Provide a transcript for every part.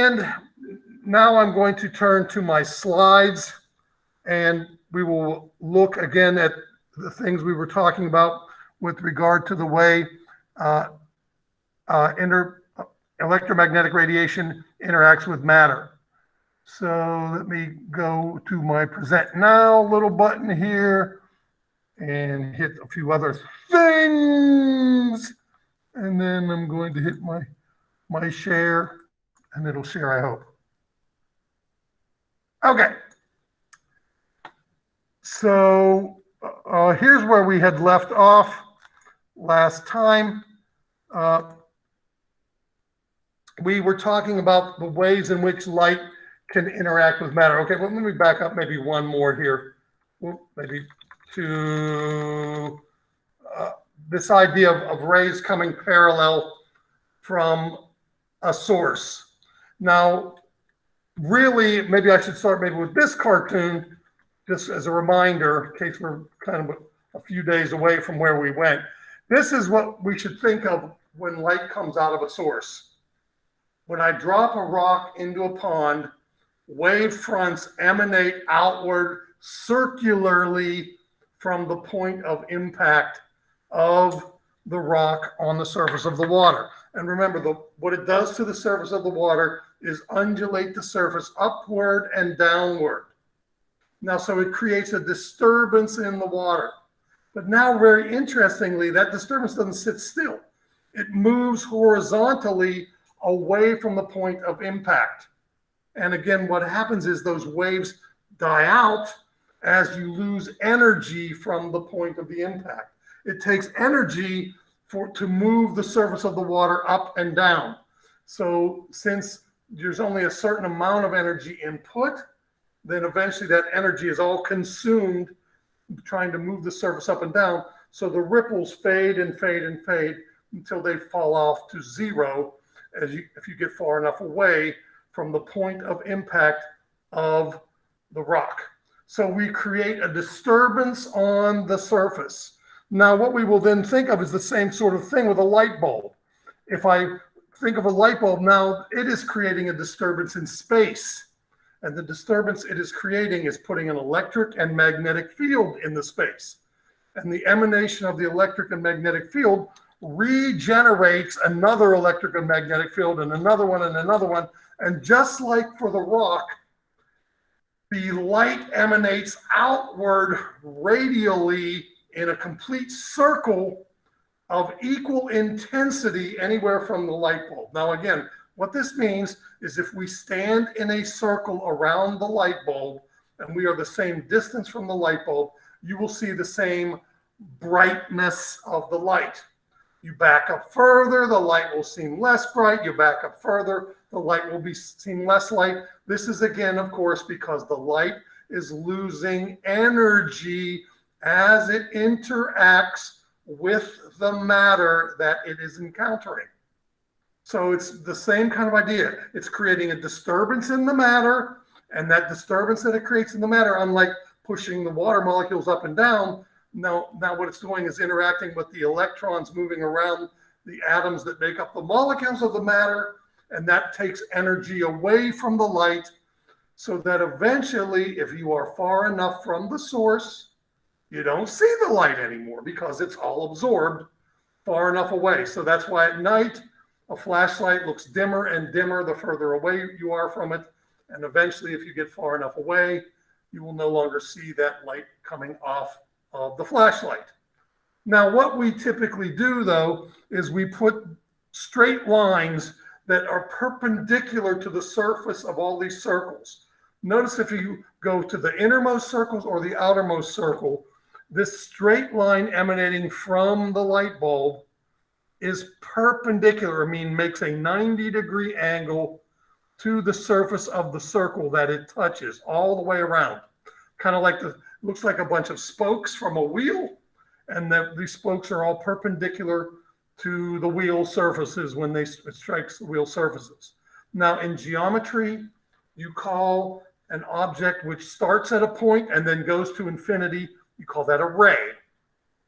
And now I'm going to turn to my slides, and we will look again at the things we were talking about with regard to the way electromagnetic radiation interacts with matter. So let me go to my present now little button here and hit a few other things. And then I'm going to hit my share, and it'll share, I hope. Okay. So here's where we had left off last time. We were talking about the ways in which light can interact with matter. Okay, well, let me back up maybe one more here. Well, maybe to this idea of rays coming parallel from a source. Now, really, maybe I should start maybe with this cartoon, just as a reminder, in case we're kind of a few days away from where we went. This is what we should think of when light comes out of a source. When I drop a rock into a pond, wave fronts emanate outward circularly from the point of impact of the rock on the surface of the water. And remember, what it does to the surface of the water is undulate the surface upward and downward. Now, so it creates a disturbance in the water. But now, very interestingly, that disturbance doesn't sit still. It moves horizontally away from the point of impact. And again, what happens is those waves die out as you lose energy from the point of the impact. It takes energy to move the surface of the water up and down. So since there's only a certain amount of energy input, then eventually that energy is all consumed trying to move the surface up and down. So the ripples fade and fade and fade until they fall off to zero if you get far enough away from the point of impact of the rock. So we create a disturbance on the surface. Now, what we will then think of is the same sort of thing with a light bulb. If I think of a light bulb now, it is creating a disturbance in space. And the disturbance it is creating is putting an electric and magnetic field in the space. And the emanation of the electric and magnetic field regenerates another electric and magnetic field and another one and another one. And just like for the rock, the light emanates outward radially in a complete circle of equal intensity anywhere from the light bulb. Now, again, what this means is if we stand in a circle around the light bulb and we are the same distance from the light bulb, you will see the same brightness of the light. You back up further, the light will seem less bright. You back up further, the light will seem less light. This is, again, of course, because the light is losing energy as it interacts with the matter that it is encountering. So it's the same kind of idea. It's creating a disturbance in the matter, and that disturbance that it creates in the matter, unlike pushing the water molecules up and down, now what it's doing is interacting with the electrons moving around the atoms that make up the molecules of the matter, and that takes energy away from the light, so that eventually, if you are far enough from the source, you don't see the light anymore because it's all absorbed far enough away. So that's why at night, a flashlight looks dimmer and dimmer the further away you are from it. And eventually, if you get far enough away, you will no longer see that light coming off of the flashlight. Now, what we typically do, though, is we put straight lines that are perpendicular to the surface of all these circles. Notice if you go to the innermost circles or the outermost circle, this straight line emanating from the light bulb is perpendicular, makes a 90-degree angle to the surface of the circle that it touches all the way around. Kind of like looks like a bunch of spokes from a wheel, and these spokes are all perpendicular to the wheel surfaces when it strikes the wheel surfaces. Now, in geometry, you call an object which starts at a point and then goes to infinity, you call that a ray.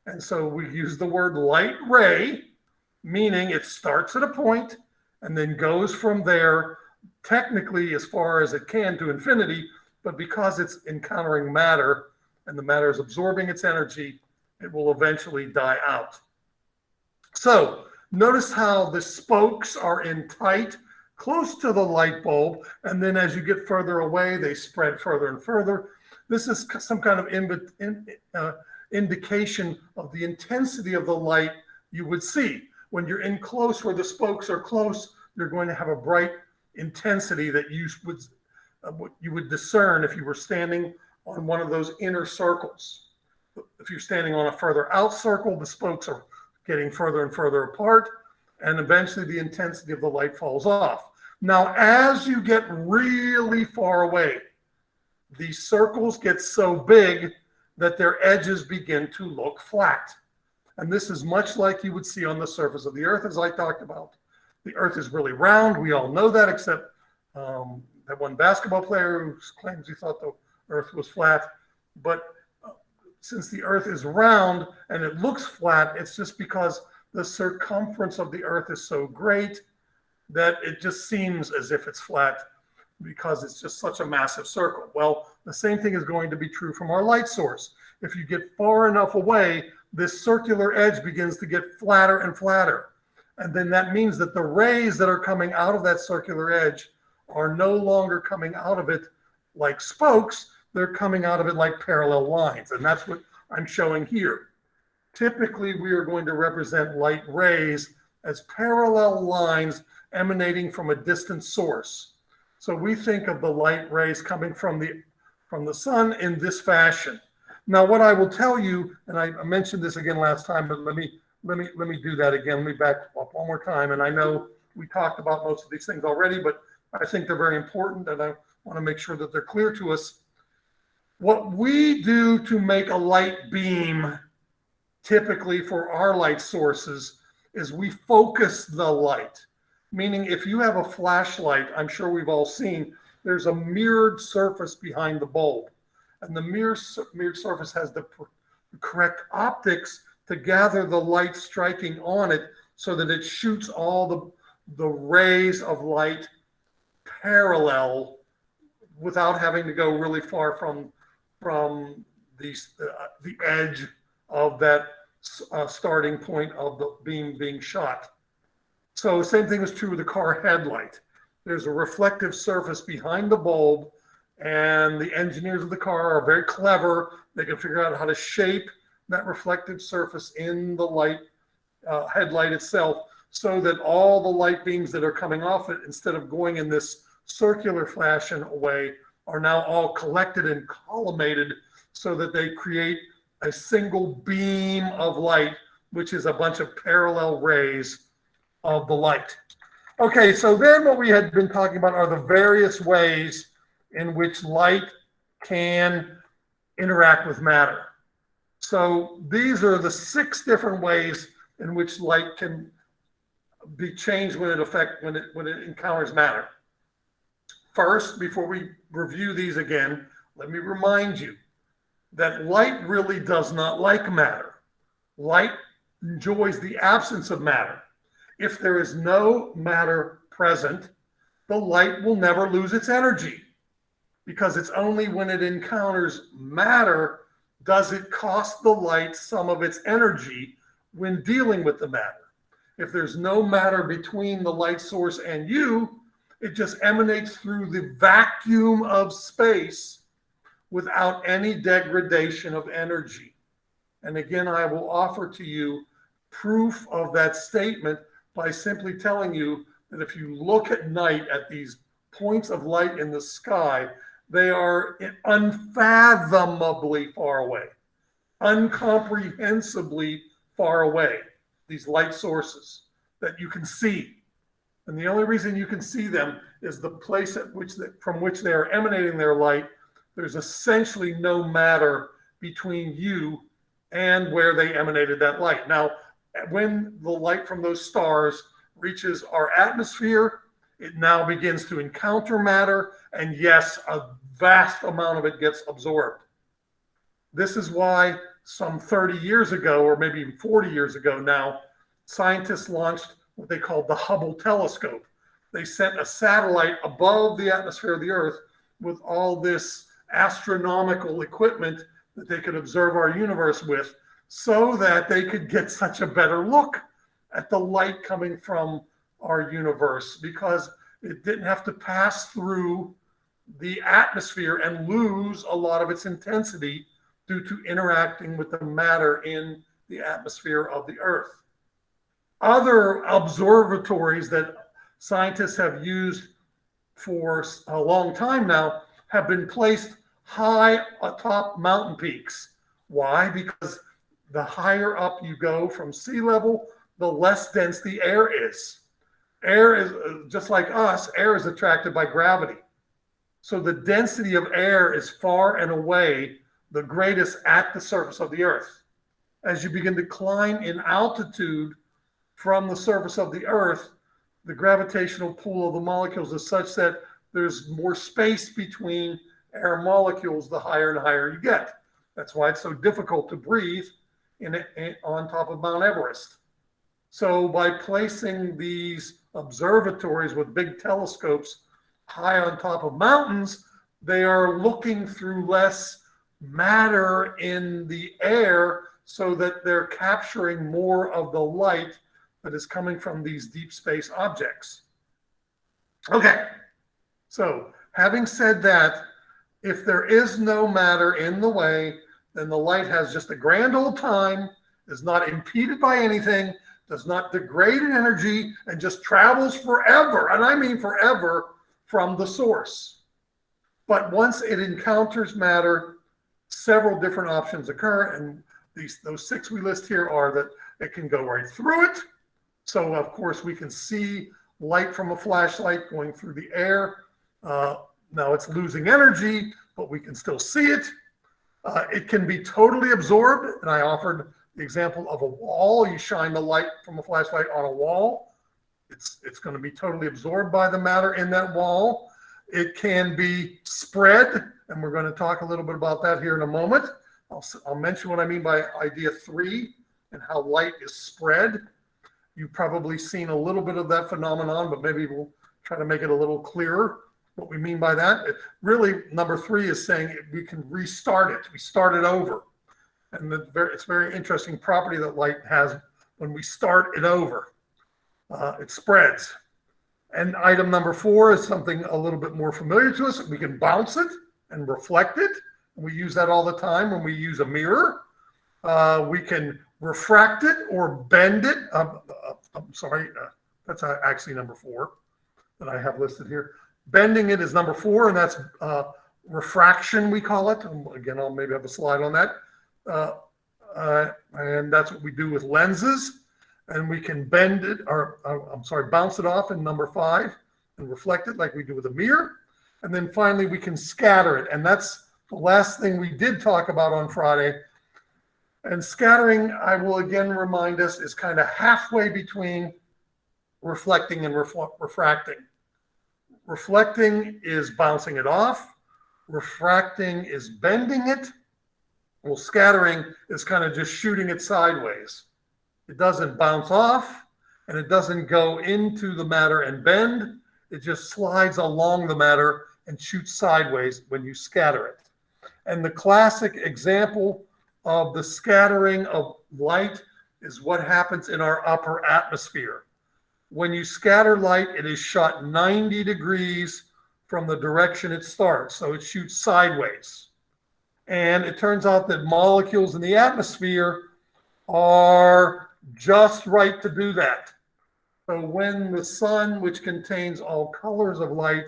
And so we use the word light ray, meaning it starts at a point and then goes from there technically as far as it can to infinity, but because it's encountering matter and the matter is absorbing its energy, it will eventually die out. So notice how the spokes are in tight, close to the light bulb, and then as you get further away, they spread further and further. This is some kind of indication of the intensity of the light you would see. When you're in close, where the spokes are close, you're going to have a bright intensity that you would discern if you were standing on one of those inner circles. If you're standing on a further out circle, the spokes are getting further and further apart, and eventually the intensity of the light falls off. Now, as you get really far away, these circles get so big that their edges begin to look flat. And this is much like you would see on the surface of the Earth, as I talked about. The Earth is really round. We all know that, except that one basketball player who claims he thought the Earth was flat. But since the Earth is round and it looks flat, it's just because the circumference of the Earth is so great that it just seems as if it's flat because it's just such a massive circle. Well, the same thing is going to be true from our light source. If you get far enough away, this circular edge begins to get flatter and flatter. And then that means that the rays that are coming out of that circular edge are no longer coming out of it like spokes, they're coming out of it like parallel lines. And that's what I'm showing here. Typically, we are going to represent light rays as parallel lines emanating from a distant source. So we think of the light rays coming from the sun in this fashion. Now, what I will tell you, and I mentioned this again last time, but let me do that again. Let me back up one more time. And I know we talked about most of these things already, but I think they're very important, and I want to make sure that they're clear to us. What we do to make a light beam, typically for our light sources, is we focus the light. Meaning, if you have a flashlight, I'm sure we've all seen, there's a mirrored surface behind the bulb. And the mirrored surface has the correct optics to gather the light striking on it so that it shoots all the rays of light parallel without having to go really far from the edge of that starting point of the beam being shot. So same thing is true with the car headlight. There's a reflective surface behind the bulb, and the engineers of the car are very clever. They can figure out how to shape that reflective surface in the light headlight itself so that all the light beams that are coming off it, instead of going in this circular fashion away, are now all collected and collimated so that they create a single beam of light, which is a bunch of parallel rays of the light. Okay, so then what we had been talking about are the various ways in which light can interact with matter. So these are the 6 different ways in which light can be changed when it encounters matter. First, before we review these again, let me remind you that light really does not like matter. Light enjoys the absence of matter. If there is no matter present, the light will never lose its energy, because it's only when it encounters matter does it cost the light some of its energy when dealing with the matter. If there's no matter between the light source and you, it just emanates through the vacuum of space without any degradation of energy. And again, I will offer to you proof of that statement by simply telling you that if you look at night at these points of light in the sky, they are unfathomably far away, incomprehensibly far away, these light sources that you can see. And the only reason you can see them is the place from which they are emanating their light. There's essentially no matter between you and where they emanated that light. Now, when the light from those stars reaches our atmosphere, it now begins to encounter matter, and yes, a vast amount of it gets absorbed. This is why some 30 years ago, or maybe even 40 years ago now, scientists launched what they called the Hubble telescope. they sent a satellite above the atmosphere of the Earth with all this astronomical equipment that they could observe our universe with, so that they could get such a better look at the light coming from our universe, because it didn't have to pass through the atmosphere and lose a lot of its intensity due to interacting with the matter in the atmosphere of the Earth. Other observatories that scientists have used for a long time now have been placed high atop mountain peaks. Why? Because the higher up you go from sea level, the less dense the air is. Air is, just like us, air is attracted by gravity. So the density of air is far and away the greatest at the surface of the Earth. As you begin to climb in altitude from the surface of the Earth, the gravitational pull of the molecules is such that there's more space between air molecules the higher and higher you get. That's why it's so difficult to breathe on top of Mount Everest. So by placing these observatories with big telescopes high on top of mountains, they are looking through less matter in the air, so that they're capturing more of the light that is coming from these deep space objects. Okay, so having said that, if there is no matter in the way, then the light has just a grand old time, is not impeded by anything, does not degrade in energy, and just travels forever, and I mean forever, from the source. But once it encounters matter, several different options occur, and those 6 we list here are that it can go right through it. So of course we can see light from a flashlight going through the air. Now it's losing energy, but we can still see it. It can be totally absorbed, and I offered the example of a wall. You shine the light from a flashlight on a wall. It's going to be totally absorbed by the matter in that wall. It can be spread, and we're going to talk a little bit about that here in a moment. I'll mention what I mean by idea 3 and how light is spread. You've probably seen a little bit of that phenomenon, but maybe we'll try to make it a little clearer what we mean by that. Really, number 3 is saying we can restart it. We start it over. And it's very interesting property that light has when we start it over. It spreads. And item number 4 is something a little bit more familiar to us. We can bounce it and reflect it. We use that all the time when we use a mirror. We can refract it or bend it. I'm sorry, that's actually number 4 that I have listed here. Bending it is number 4, and that's refraction, we call it. Again, I'll maybe have a slide on that. And that's what we do with lenses. And we can bend it, or bounce it off in number 5 and reflect it like we do with a mirror. And then finally, we can scatter it. And that's the last thing we did talk about on Friday. And scattering, I will again remind us, is kind of halfway between reflecting and refracting. Reflecting is bouncing it off. Refracting is bending it. Well, scattering is kind of just shooting it sideways. It doesn't bounce off, and it doesn't go into the matter and bend. It just slides along the matter and shoots sideways when you scatter it. And the classic example of the scattering of light is what happens in our upper atmosphere. When you scatter light, it is shot 90 degrees from the direction it starts, so it shoots sideways. And it turns out that molecules in the atmosphere are just right to do that. So when the sun, which contains all colors of light,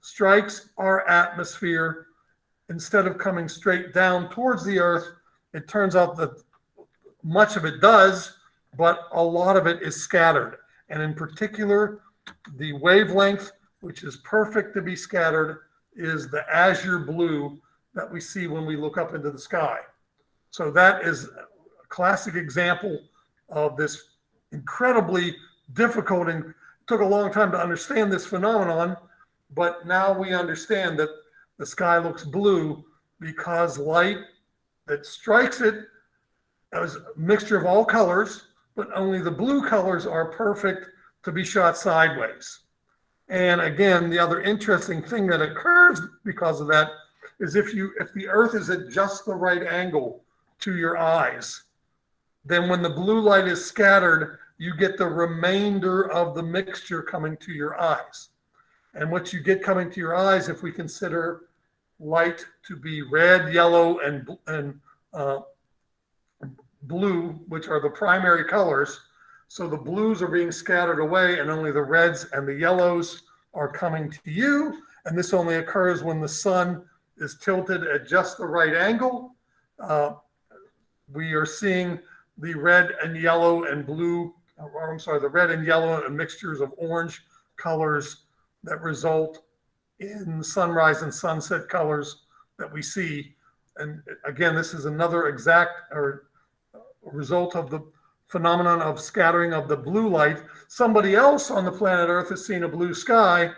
strikes our atmosphere, instead of coming straight down towards the Earth, it turns out that much of it does, but a lot of it is scattered. And in particular, the wavelength, which is perfect to be scattered, is the azure blue that we see when we look up into the sky. So that is a classic example of this incredibly difficult, and it took a long time to understand this phenomenon, but now we understand that the sky looks blue because light that strikes it is a mixture of all colors, but only the blue colors are perfect to be shot sideways. And again, the other interesting thing that occurs because of that is if the Earth is at just the right angle to your eyes, then when the blue light is scattered, you get the remainder of the mixture coming to your eyes. And what you get coming to your eyes, if we consider light to be red, yellow, and blue, which are the primary colors. So the blues are being scattered away and only the reds and the yellows are coming to you. And this only occurs when the sun is tilted at just the right angle. We are seeing the red and yellow and blue, or I'm sorry, the red and yellow and mixtures of orange colors that result in sunrise and sunset colors that we see. And again, this is another exact or result of the phenomenon of scattering of the blue light. Somebody else on the planet Earth is seeing a blue sky,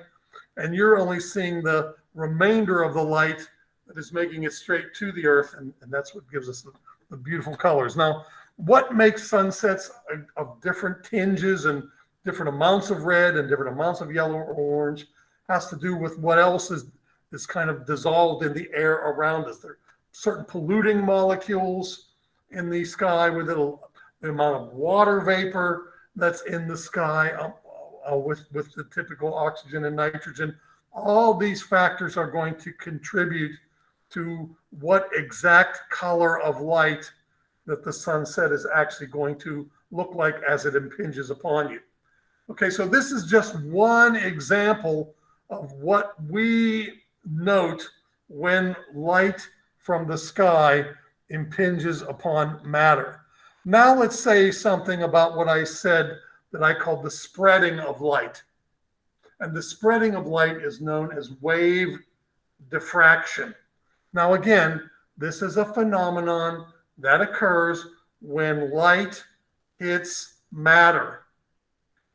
and you're only seeing the remainder of the light that is making it straight to the Earth, and that's what gives us the beautiful colors. Now, what makes sunsets of different tinges and different amounts of red and different amounts of yellow or orange has to do with what else is kind of dissolved in the air around us. There are certain polluting molecules in the sky with the amount of water vapor that's in the sky with the typical oxygen and nitrogen. All these factors are going to contribute to what exact color of light that the sunset is actually going to look like as it impinges upon you. Okay, so this is just one example of what we note when light from the sky impinges upon matter. Now let's say something about what I said that I called the spreading of light. And the spreading of light is known as wave diffraction. Now again, this is a phenomenon that occurs when light hits matter.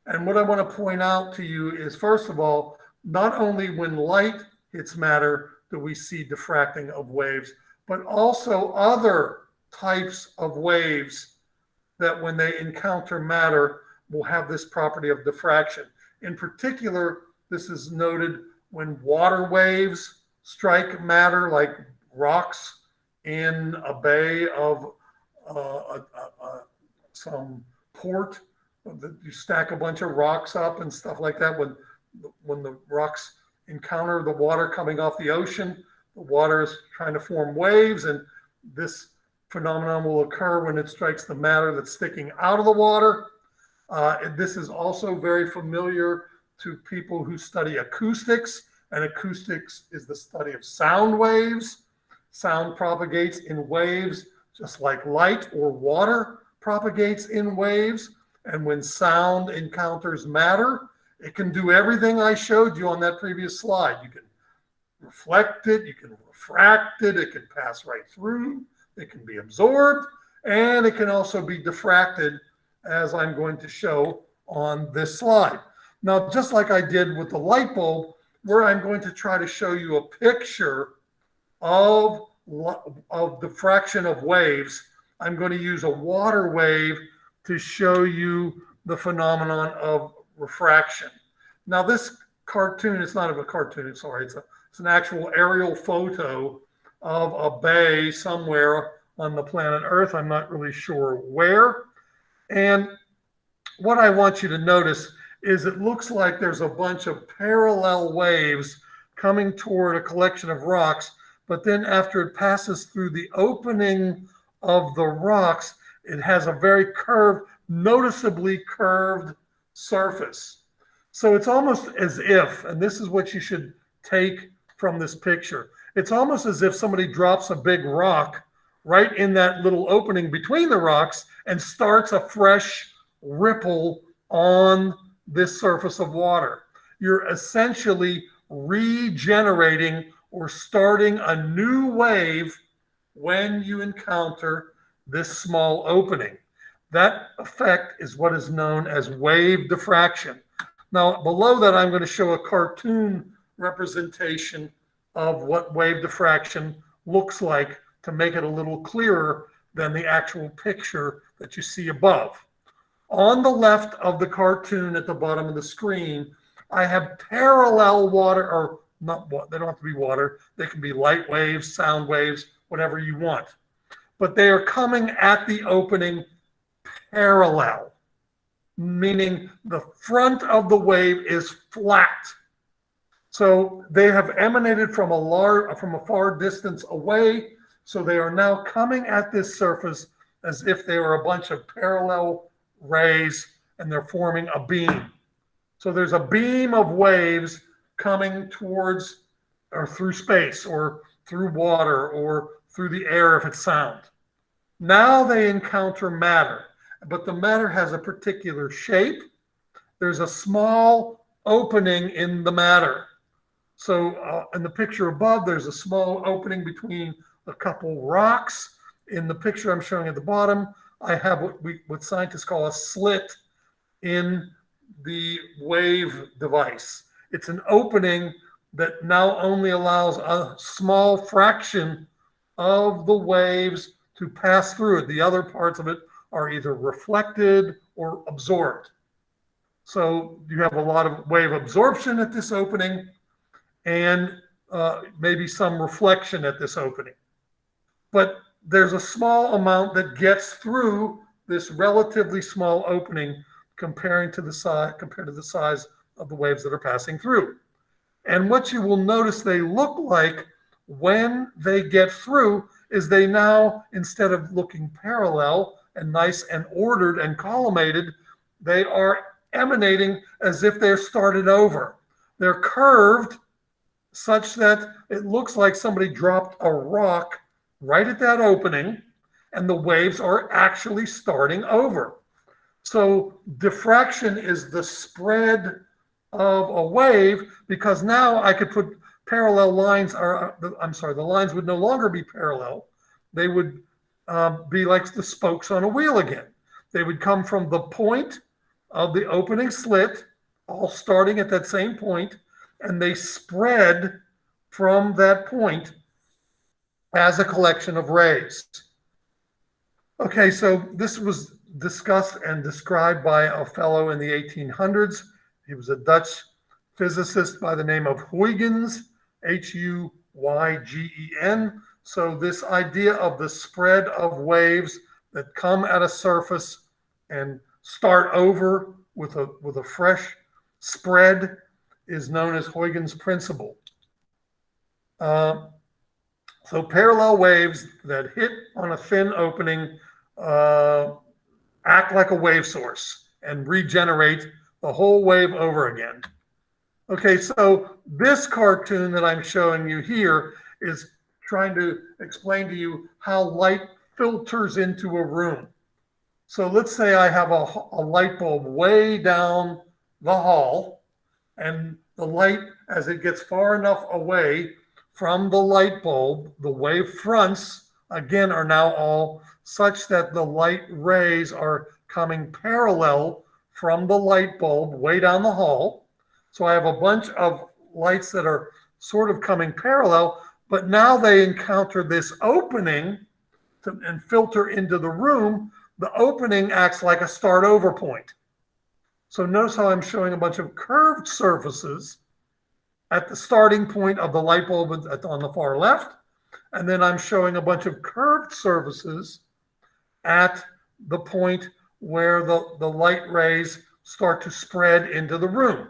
And what I want to point out to you is, first of all, not only when light hits matter do we see diffracting of waves, but also other types of waves that when they encounter matter will have this property of diffraction. In particular, this is noted when water waves strike matter, like rocks in a bay of some port. You stack a bunch of rocks up and stuff like that. When the rocks encounter the water coming off the ocean, the water is trying to form waves, and this phenomenon will occur when it strikes the matter that's sticking out of the water. This is also very familiar to people who study acoustics, and acoustics is the study of sound waves. Sound propagates in waves just like light or water propagates in waves. And when sound encounters matter, it can do everything I showed you on that previous slide. You can reflect it, you can refract it, it can pass right through, it can be absorbed, and it can also be diffracted, as I'm going to show on this slide. Now, just like I did with the light bulb, where I'm going to try to show you a picture of diffraction of waves, I'm going to use a water wave to show you the phenomenon of refraction. Now, this cartoon, it's not a cartoon, sorry, it's an actual aerial photo of a bay somewhere on the planet Earth. I'm not really sure where. And what I want you to notice is it looks like there's a bunch of parallel waves coming toward a collection of rocks, but then after it passes through the opening of the rocks, it has a very curved, noticeably curved surface. So it's almost as if, and this is what you should take from this picture, it's almost as if somebody drops a big rock right in that little opening between the rocks and starts a fresh ripple on this surface of water. You're essentially regenerating or starting a new wave when you encounter this small opening. That effect is what is known as wave diffraction. Now, below that, I'm going to show a cartoon representation of what wave diffraction looks like to make it a little clearer than the actual picture that you see above. On the left of the cartoon at the bottom of the screen, I have parallel water, or not, they don't have to be water. They can be light waves, sound waves, whatever you want. But they are coming at the opening parallel, meaning the front of the wave is flat. So they have emanated from a far distance away. So they are now coming at this surface as if they were a bunch of parallel rays and they're forming a beam. So there's a beam of waves coming towards or through space or through water or through the air if it's sound. Now they encounter matter, but the matter has a particular shape. There's a small opening in the matter. So in the picture above, there's a small opening between a couple rocks. In the picture I'm showing at the bottom, I have what scientists call a slit in the wave device. It's an opening that now only allows a small fraction of the waves to pass through it. The other parts of it are either reflected or absorbed. So you have a lot of wave absorption at this opening and maybe some reflection at this opening. But there's a small amount that gets through this relatively small opening compared to the size of the waves that are passing through. And what you will notice they look like when they get through is they now, instead of looking parallel and nice and ordered and collimated, they are emanating as if they're started over. They're curved such that it looks like somebody dropped a rock right at that opening and the waves are actually starting over. So diffraction is the spread of a wave, because now I could put parallel lines, the lines would no longer be parallel. They would be like the spokes on a wheel again. They would come from the point of the opening slit, all starting at that same point, and they spread from that point as a collection of rays. Okay, so this was discussed and described by a fellow in the 1800s. He was a Dutch physicist by the name of Huygens, Huygen. So this idea of the spread of waves that come at a surface and start over with a fresh spread is known as Huygens' principle. So parallel waves that hit on a thin opening act like a wave source and regenerate the whole wave over again. Okay, so this cartoon that I'm showing you here is trying to explain to you how light filters into a room. So let's say I have a light bulb way down the hall, and the light, as it gets far enough away from the light bulb, the wave fronts, again, are now all such that the light rays are coming parallel from the light bulb way down the hall. So I have a bunch of lights that are sort of coming parallel, but now they encounter this opening and filter into the room. The opening acts like a start over point. So notice how I'm showing a bunch of curved surfaces at the starting point of the light bulb on the far left. And then I'm showing a bunch of curved surfaces at the point where the light rays start to spread into the room.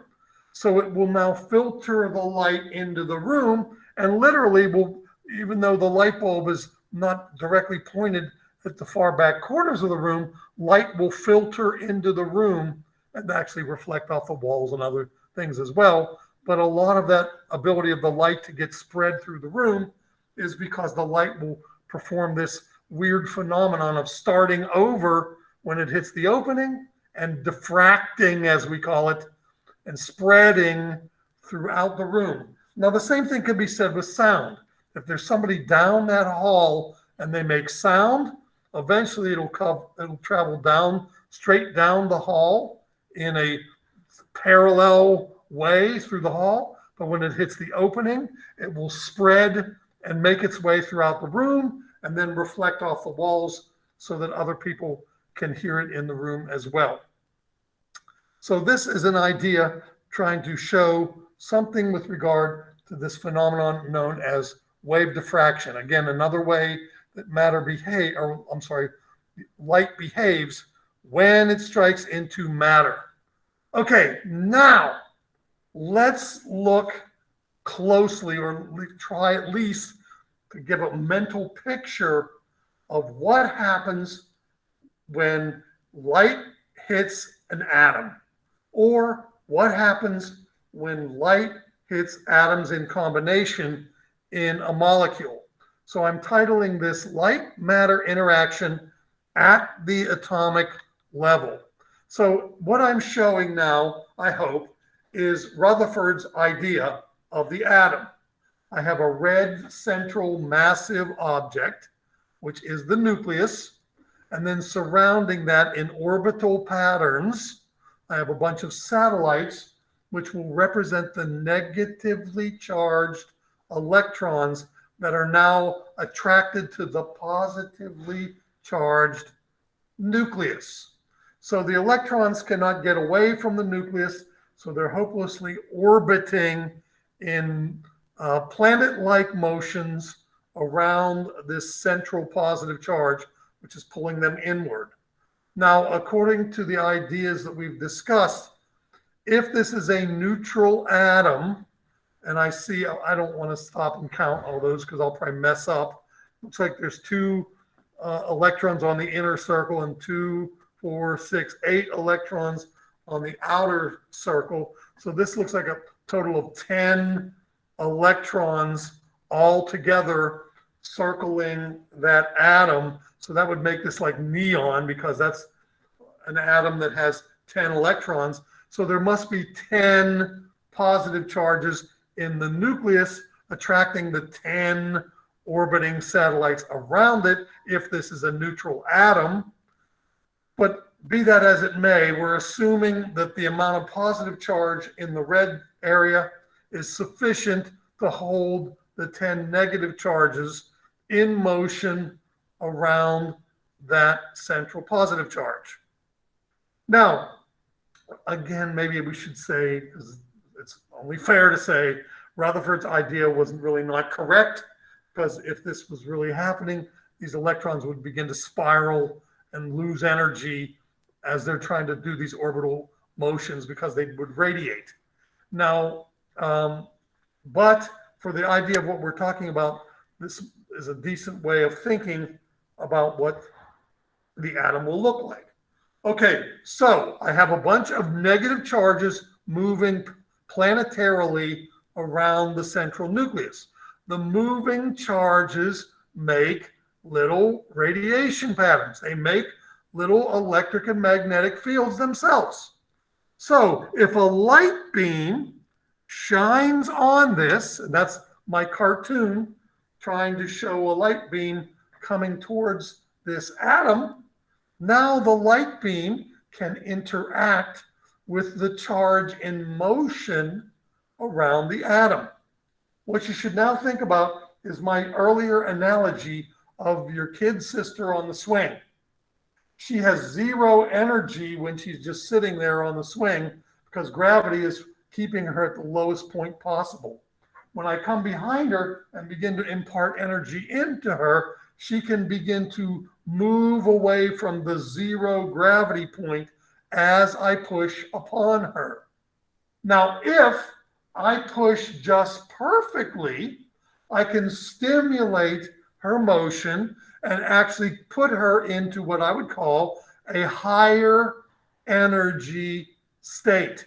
So it will now filter the light into the room, and literally will, even though the light bulb is not directly pointed at the far back corners of the room, light will filter into the room and actually reflect off the walls and other things as well. But a lot of that ability of the light to get spread through the room is because the light will perform this weird phenomenon of starting over when it hits the opening and diffracting, as we call it, and spreading throughout the room. Now, the same thing could be said with sound. If there's somebody down that hall and they make sound, eventually it'll travel down, straight down the hall in a parallel way through the hall. But when it hits the opening, it will spread and make its way throughout the room and then reflect off the walls so that other people can hear it in the room as well. So this is an idea trying to show something with regard to this phenomenon known as wave diffraction. Again, another way that light behaves when it strikes into matter. Okay, now let's look closely, or try at least to give a mental picture of what happens when light hits an atom, or what happens when light hits atoms in combination in a molecule. So I'm titling this Light Matter Interaction at the Atomic Level. So what I'm showing now, I hope, is Rutherford's idea of the atom. I have a red central massive object, which is the nucleus, and then surrounding that in orbital patterns, I have a bunch of satellites, which will represent the negatively charged electrons that are now attracted to the positively charged nucleus. So the electrons cannot get away from the nucleus, so they're hopelessly orbiting in planet-like motions around this central positive charge, which is pulling them inward. Now, according to the ideas that we've discussed, if this is a neutral atom, and I don't want to stop and count all those because I'll probably mess up. Looks like there's 2 electrons on the inner circle and 2, 4, 6, 8 electrons on the outer circle. So this looks like a total of 10 electrons all together circling that atom. So that would make this like neon, because that's an atom that has 10 electrons. So there must be 10 positive charges in the nucleus attracting the 10 orbiting satellites around it if this is a neutral atom. But be that as it may, we're assuming that the amount of positive charge in the red area is sufficient to hold the 10 negative charges in motion around that central positive charge. Now, again, maybe we should say, because it's only fair to say, Rutherford's idea wasn't really not correct, because if this was really happening, these electrons would begin to spiral and lose energy as they're trying to do these orbital motions, because they would radiate. Now, but for the idea of what we're talking about, this is a decent way of thinking about what the atom will look like. Okay, so I have a bunch of negative charges moving planetarily around the central nucleus. The moving charges make little radiation patterns. They make little electric and magnetic fields themselves. So if a light beam shines on this, and that's my cartoon trying to show a light beam coming towards this atom, now the light beam can interact with the charge in motion around the atom. What you should now think about is my earlier analogy of your kid sister on the swing. She has 0 energy when she's just sitting there on the swing because gravity is keeping her at the lowest point possible. When I come behind her and begin to impart energy into her, she can begin to move away from the 0 gravity point as I push upon her. Now, if I push just perfectly, I can stimulate her motion and actually put her into what I would call a higher energy state.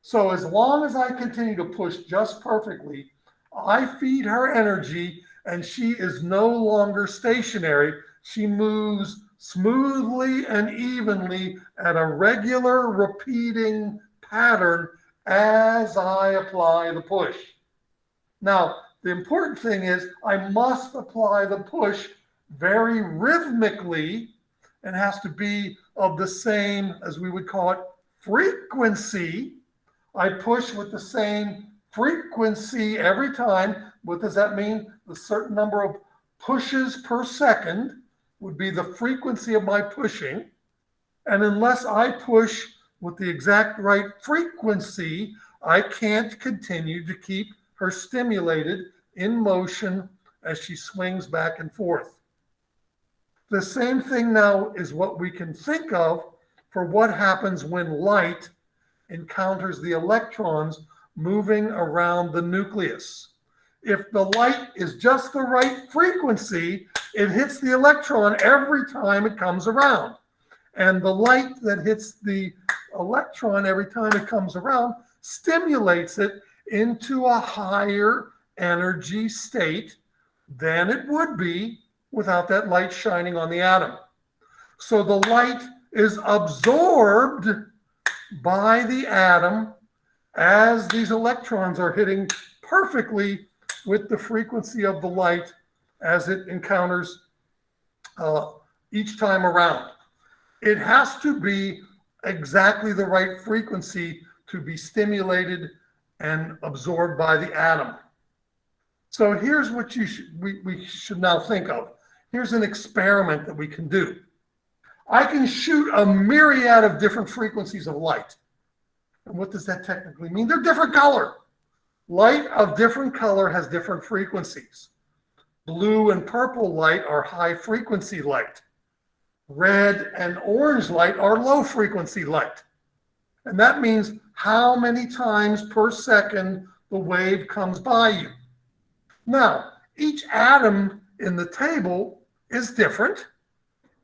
So as long as I continue to push just perfectly, I feed her energy and she is no longer stationary. She moves smoothly and evenly at a regular repeating pattern as I apply the push. Now, the important thing is I must apply the push very rhythmically and has to be of the same, as we would call it, frequency. I push with the same frequency every time. What does that mean? A certain number of pushes per second would be the frequency of my pushing. And unless I push with the exact right frequency, I can't continue to keep her stimulated in motion as she swings back and forth. The same thing now is what we can think of for what happens when light encounters the electrons moving around the nucleus. If the light is just the right frequency, it hits the electron every time it comes around. And the light that hits the electron every time it comes around stimulates it into a higher energy state than it would be without that light shining on the atom. So the light is absorbed by the atom as these electrons are hitting perfectly with the frequency of the light as it encounters each time around. It has to be exactly the right frequency to be stimulated and absorbed by the atom. So here's what we should now think of. Here's an experiment that we can do. I can shoot a myriad of different frequencies of light. And what does that technically mean? They're different color. Light of different color has different frequencies. Blue and purple light are high frequency light. Red and orange light are low frequency light. And that means how many times per second the wave comes by you. Now, each atom in the table is different.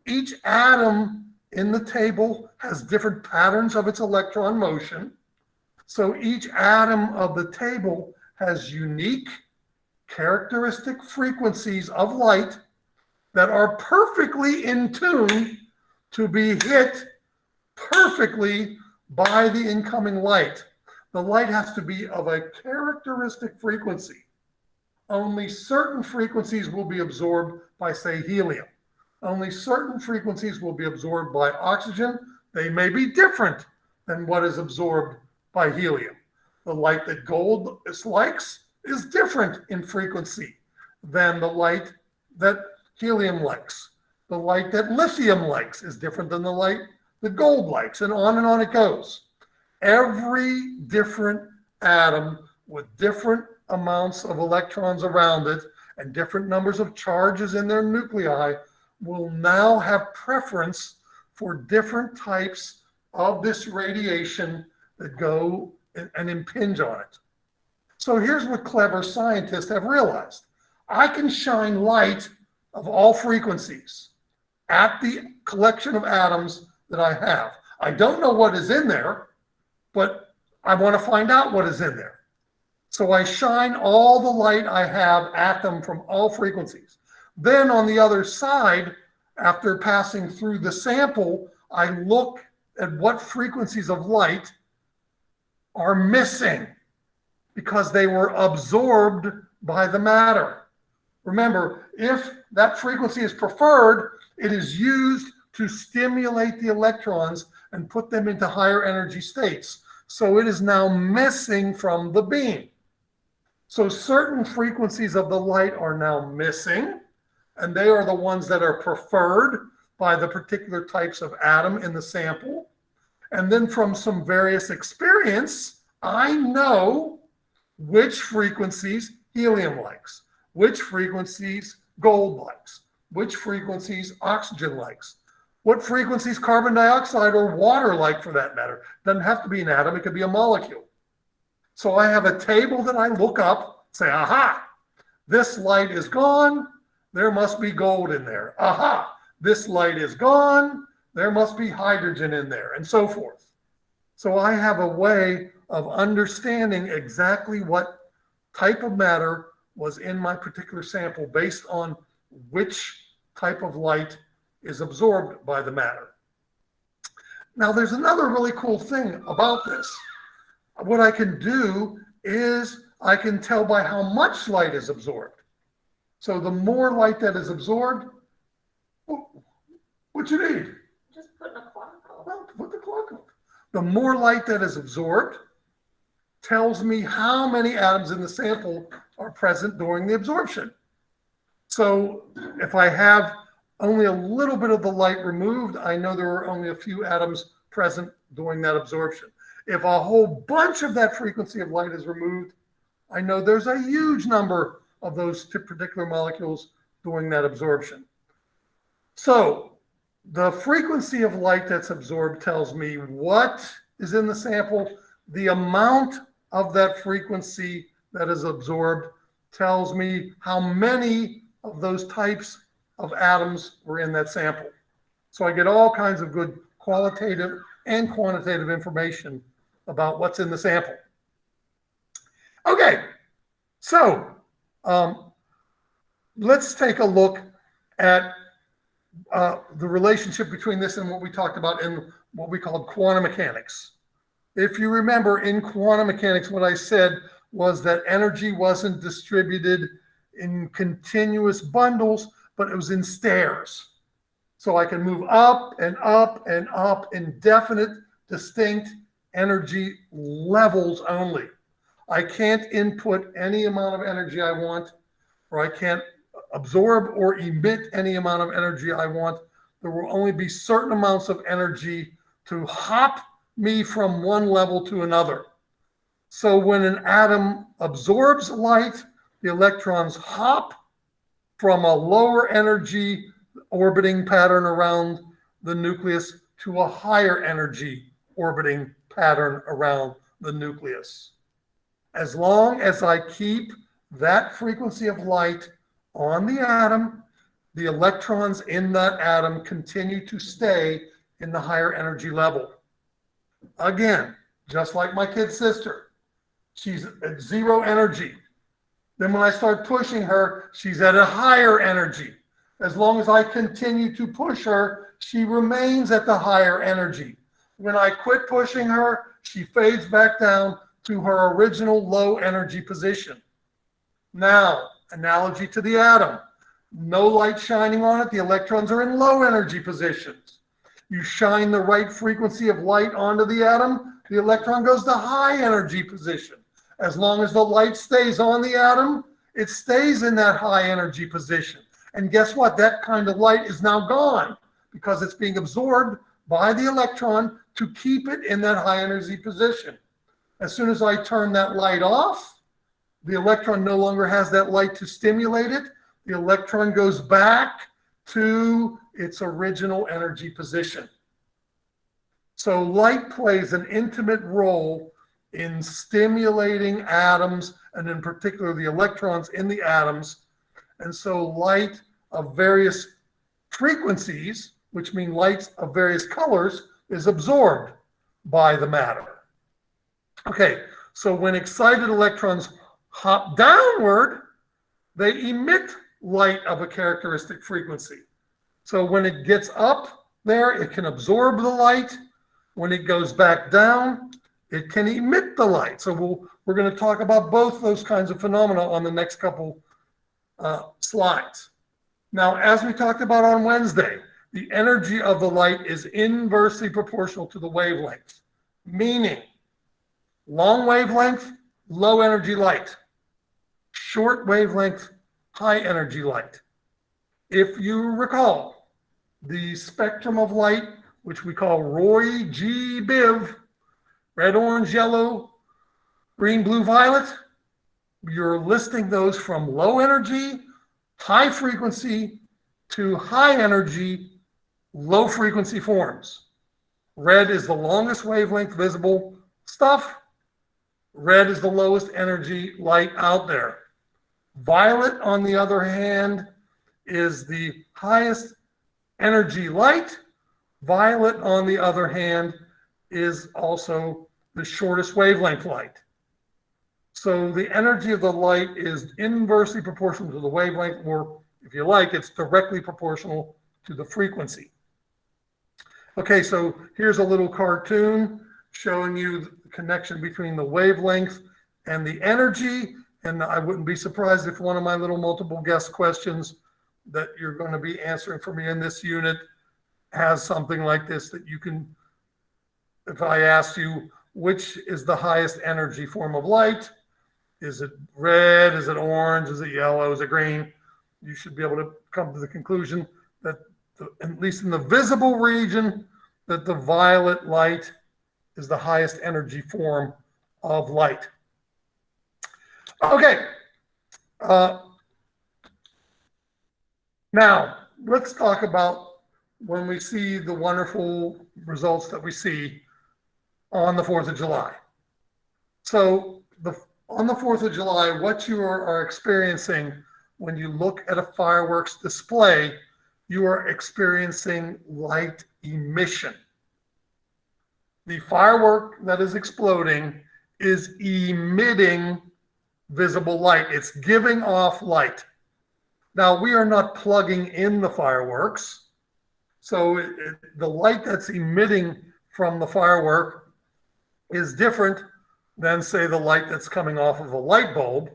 Each atom in the table has different patterns of its electron motion. So each atom of the table has unique characteristic frequencies of light that are perfectly in tune to be hit perfectly by the incoming light. The light has to be of a characteristic frequency. Only certain frequencies will be absorbed by, say, helium. Only certain frequencies will be absorbed by oxygen. They may be different than what is absorbed by helium. The light that gold likes is different in frequency than the light that helium likes. The light that lithium likes is different than the light that gold likes, and on it goes. Every different atom with different amounts of electrons around it and different numbers of charges in their nuclei will now have preference for different types of this radiation that go and impinge on it. So here's what clever scientists have realized. I can shine light of all frequencies at the collection of atoms that I have. I don't know what is in there, but I want to find out what is in there. So I shine all the light I have at them from all frequencies. Then on the other side, after passing through the sample, I look at what frequencies of light are missing because they were absorbed by the matter. Remember, if that frequency is preferred, it is used to stimulate the electrons and put them into higher energy states. So it is now missing from the beam. So certain frequencies of the light are now missing, and they are the ones that are preferred by the particular types of atom in the sample. And then from some various experience, I know which frequencies helium likes, which frequencies gold likes, which frequencies oxygen likes, what frequencies carbon dioxide or water like for that matter. Doesn't have to be an atom, it could be a molecule. So I have a table that I look up, say, aha, this light is gone, there must be gold in there. Aha, this light is gone, there must be hydrogen in there, and so forth. So I have a way of understanding exactly what type of matter was in my particular sample based on which type of light is absorbed by the matter. Now, there's another really cool thing about this. What I can do is I can tell by how much light is absorbed. So the more light that is absorbed, what you need? Just putting a clock on. Well, put the clock on. The more light that is absorbed tells me how many atoms in the sample are present during the absorption. So if I have only a little bit of the light removed, I know there are only a few atoms present during that absorption. If a whole bunch of that frequency of light is removed, I know there's a huge number of those particular molecules during that absorption. So the frequency of light that's absorbed tells me what is in the sample. The amount of that frequency that is absorbed tells me how many of those types of atoms were in that sample. So I get all kinds of good qualitative and quantitative information about what's in the sample. Okay, so let's take a look at the relationship between this and what we talked about in what we called quantum mechanics. If you remember, in quantum mechanics, what I said was that energy wasn't distributed in continuous bundles, but it was in stairs. So I can move up and up and up in definite, distinct energy levels only. I can't input any amount of energy I want, or I can't absorb or emit any amount of energy I want. There will only be certain amounts of energy to hop me from one level to another. So when an atom absorbs light, the electrons hop from a lower energy orbiting pattern around the nucleus to a higher energy orbiting pattern around the nucleus. As long as I keep that frequency of light on the atom, the electrons in that atom continue to stay in the higher energy level. Again, just like my kid sister, she's at 0 energy. Then when I start pushing her, she's at a higher energy. As long as I continue to push her, she remains at the higher energy. When I quit pushing her, she fades back down to her original low energy position. Now, analogy to the atom. No light shining on it, the electrons are in low energy positions. You shine the right frequency of light onto the atom, the electron goes to high energy position. As long as the light stays on the atom, it stays in that high energy position. And guess what? That kind of light is now gone because it's being absorbed by the electron to keep it in that high energy position. As soon as I turn that light off, the electron no longer has that light to stimulate it. The electron goes back to its original energy position. So light plays an intimate role in stimulating atoms, and in particular the electrons in the atoms. And so light of various frequencies, which mean lights of various colors, is absorbed by the matter. Okay, so when excited electrons hop downward, they emit light of a characteristic frequency. So when it gets up there, it can absorb the light. When it goes back down, it can emit the light. So we're going to talk about both those kinds of phenomena on the next couple slides. Now, as we talked about on Wednesday, the energy of the light is inversely proportional to the wavelength, meaning long wavelength, low energy light, short wavelength, high energy light. If you recall, the spectrum of light, which we call Roy G. Biv, red, orange, yellow, green, blue, violet, you're listing those from low energy, high frequency, to high energy, low frequency forms. Red is the longest wavelength visible stuff. Red is the lowest energy light out there. Violet, on the other hand, is the highest energy light. Violet, on the other hand, is also the shortest wavelength light. So the energy of the light is inversely proportional to the wavelength, or if you like, it's directly proportional to the frequency. Okay, so here's a little cartoon showing you the connection between the wavelength and the energy. And I wouldn't be surprised if one of my little multiple guess questions that you're going to be answering for me in this unit has something like this, that you can, if I asked you, which is the highest energy form of light? Is it red? Is it orange? Is it yellow? Is it green? You should be able to come to the conclusion that at least in the visible region, that the violet light is the highest energy form of light. Okay. Now, let's talk about when we see the wonderful results that we see on the 4th of July. So on the 4th of July, what you are experiencing when you look at a fireworks display, you are experiencing light emission. The firework that is exploding is emitting visible light. It's giving off light. Now, we are not plugging in the fireworks. So the light that's emitting from the firework is different than, say, the light that's coming off of a light bulb.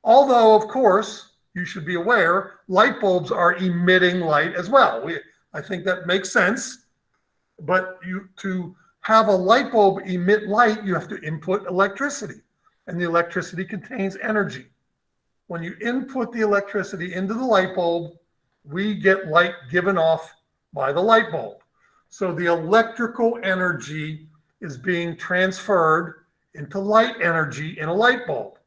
Although, of course, you should be aware, light bulbs are emitting light as well. I think that makes sense. But to have a light bulb emit light, you have to input electricity. And the electricity contains energy. When you input the electricity into the light bulb, we get light given off by the light bulb. So the electrical energy is being transferred into light energy in a light bulb.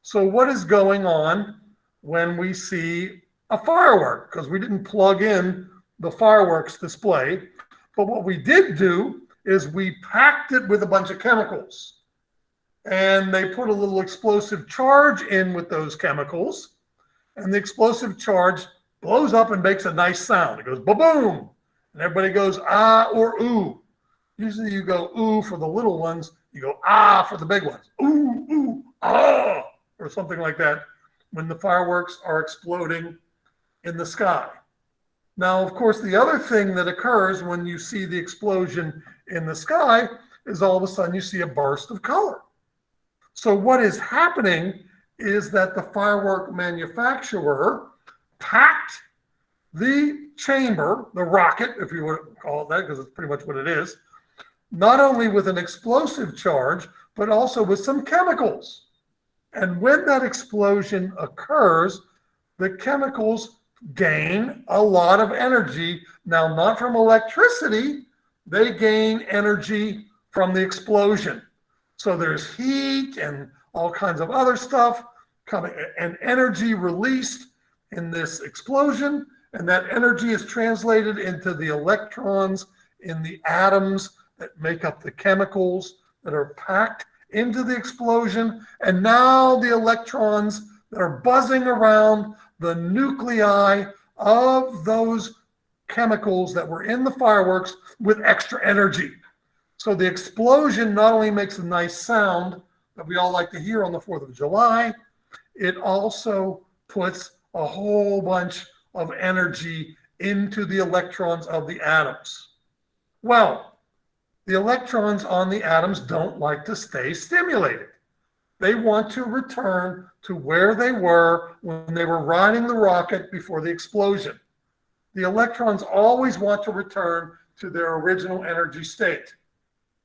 So what is going on when we see a firework? Because we didn't plug in the fireworks display, but what we did do is we packed it with a bunch of chemicals. And they put a little explosive charge in with those chemicals, and the explosive charge blows up and makes a nice sound. It goes ba-boom, and everybody goes ah or ooh. Usually you go ooh for the little ones, you go ah for the big ones. Ooh, ooh, ah, or something like that when the fireworks are exploding in the sky. Now, of course, the other thing that occurs when you see the explosion in the sky is all of a sudden you see a burst of color. So what is happening is that the firework manufacturer packed the chamber, the rocket, if you would call it that, because it's pretty much what it is, not only with an explosive charge, but also with some chemicals. And when that explosion occurs, the chemicals gain a lot of energy. Now, not from electricity, they gain energy from the explosion. So there's heat and all kinds of other stuff coming, and energy released in this explosion, and that energy is translated into the electrons in the atoms that make up the chemicals that are packed into the explosion. And now the electrons that are buzzing around the nuclei of those chemicals that were in the fireworks with extra energy. So the explosion not only makes a nice sound that we all like to hear on the 4th of July, it also puts a whole bunch of energy into the electrons of the atoms. Well, the electrons on the atoms don't like to stay stimulated. They want to return to where they were when they were riding the rocket before the explosion. The electrons always want to return to their original energy state.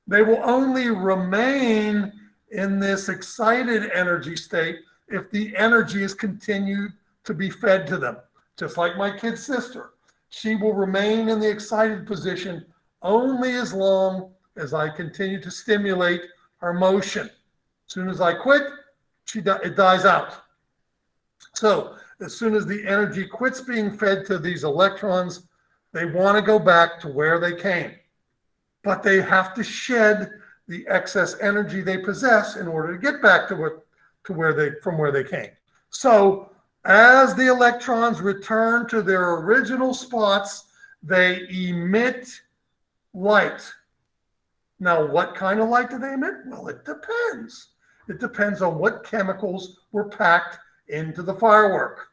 They will only remain in this excited energy state if the energy is continued to be fed to them. Just like my kid sister. She will remain in the excited position only as long as I continue to stimulate her motion. As soon as I quit, it dies out. So as soon as the energy quits being fed to these electrons, they want to go back to where they came. But they have to shed the excess energy they possess in order to get back from where they came. So as the electrons return to their original spots, they emit light. Now, what kind of light do they emit? Well, it depends. It depends on what chemicals were packed into the firework.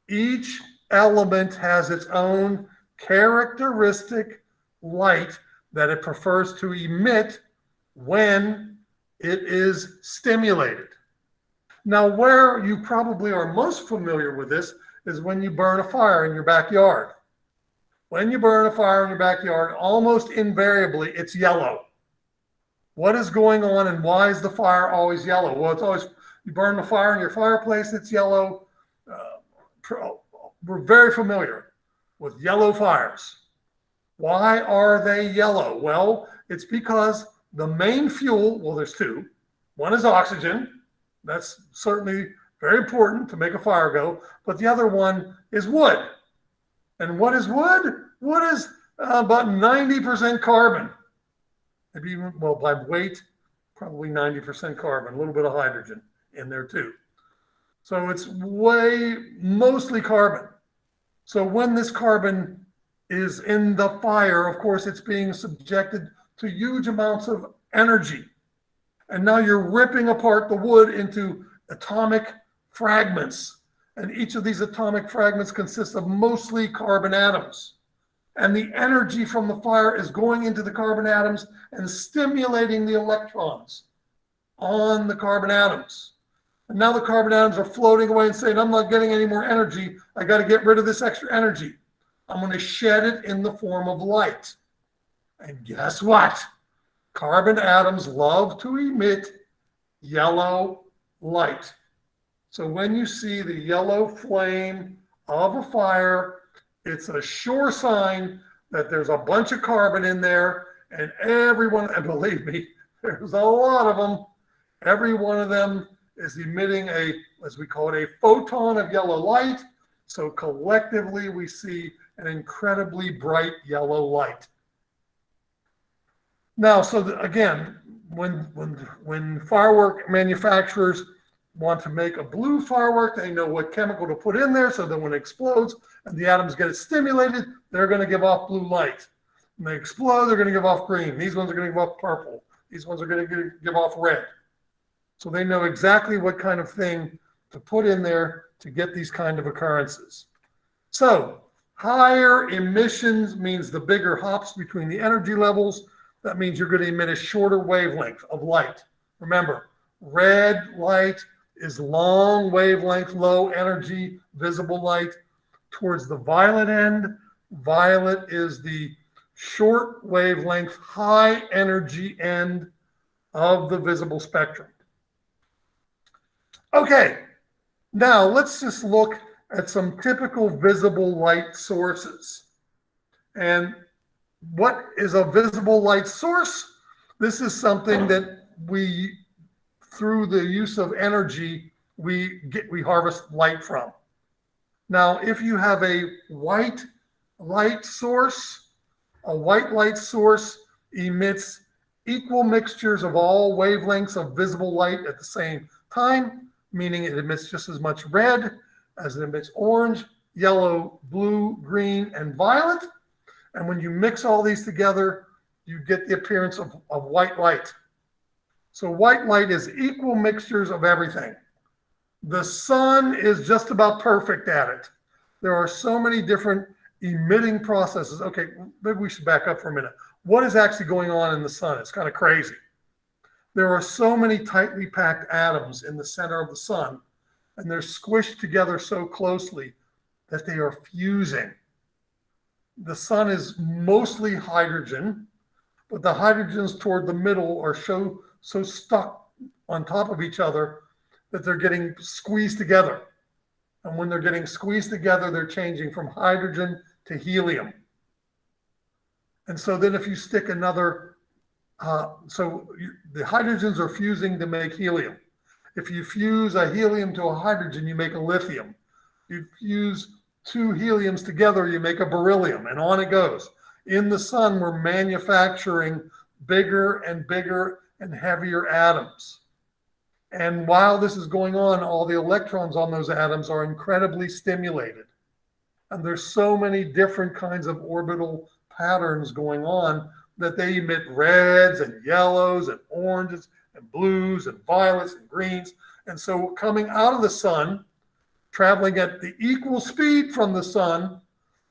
Each element has its own characteristic light that it prefers to emit when it is stimulated. Now, where you probably are most familiar with this is when you burn a fire in your backyard. When you burn a fire in your backyard, almost invariably it's yellow. What is going on and why is the fire always yellow? Well, it's always, you burn the fire in your fireplace, it's yellow. We're very familiar with yellow fires. Why are they yellow? Well, it's because the main fuel, well, there's two. One is oxygen. That's certainly very important to make a fire go. But the other one is wood. And what is wood? Wood is about 90% carbon. Maybe even, well, by weight, probably 90% carbon, a little bit of hydrogen in there too. So it's mostly carbon. So when this carbon is in the fire, of course, it's being subjected to huge amounts of energy. And now you're ripping apart the wood into atomic fragments. And each of these atomic fragments consists of mostly carbon atoms. And the energy from the fire is going into the carbon atoms and stimulating the electrons on the carbon atoms. And now the carbon atoms are floating away and saying, I'm not getting any more energy. I got to get rid of this extra energy. I'm going to shed it in the form of light. And guess what? Carbon atoms love to emit yellow light. So when you see the yellow flame of a fire, it's a sure sign that there's a bunch of carbon in there, and everyone, and believe me, there's a lot of them. Every one of them is emitting a, as we call it, a photon of yellow light. So collectively, we see an incredibly bright yellow light. Now, again, when firework manufacturers want to make a blue firework, they know what chemical to put in there so that when it explodes and the atoms get stimulated, they're going to give off blue light. When they explode, they're going to give off green. These ones are going to give off purple. These ones are going to give off red. So they know exactly what kind of thing to put in there to get these kind of occurrences. So higher emissions means the bigger hops between the energy levels. That means you're going to emit a shorter wavelength of light. Remember, red light is long wavelength, low energy, visible light. Towards the violet end, violet is the short wavelength, high energy end of the visible spectrum. Okay, now let's just look at some typical visible light sources. And what is a visible light source? This is something that we, through the use of energy, we harvest light from. Now, if you have a white light source, a white light source emits equal mixtures of all wavelengths of visible light at the same time, meaning it emits just as much red as it emits orange, yellow, blue, green, and violet. And when you mix all these together, you get the appearance of white light. So white light is equal mixtures of everything. The sun is just about perfect at it. There are so many different emitting processes. Okay, maybe we should back up for a minute. What is actually going on in the sun? It's kind of crazy. There are so many tightly packed atoms in the center of the sun, and they're squished together so closely that they are fusing. The sun is mostly hydrogen, but the hydrogens toward the middle are so stuck on top of each other that they're getting squeezed together. And when they're getting squeezed together, they're changing from hydrogen to helium. And so then if you stick another, the hydrogens are fusing to make helium. If you fuse a helium to a hydrogen, you make a lithium. You fuse two heliums together, you make a beryllium, and on it goes. In the sun, we're manufacturing bigger and bigger and heavier atoms. And while this is going on, all the electrons on those atoms are incredibly stimulated. And there's so many different kinds of orbital patterns going on that they emit reds and yellows and oranges and blues and violets and greens. And so coming out of the sun, traveling at the equal speed from the sun,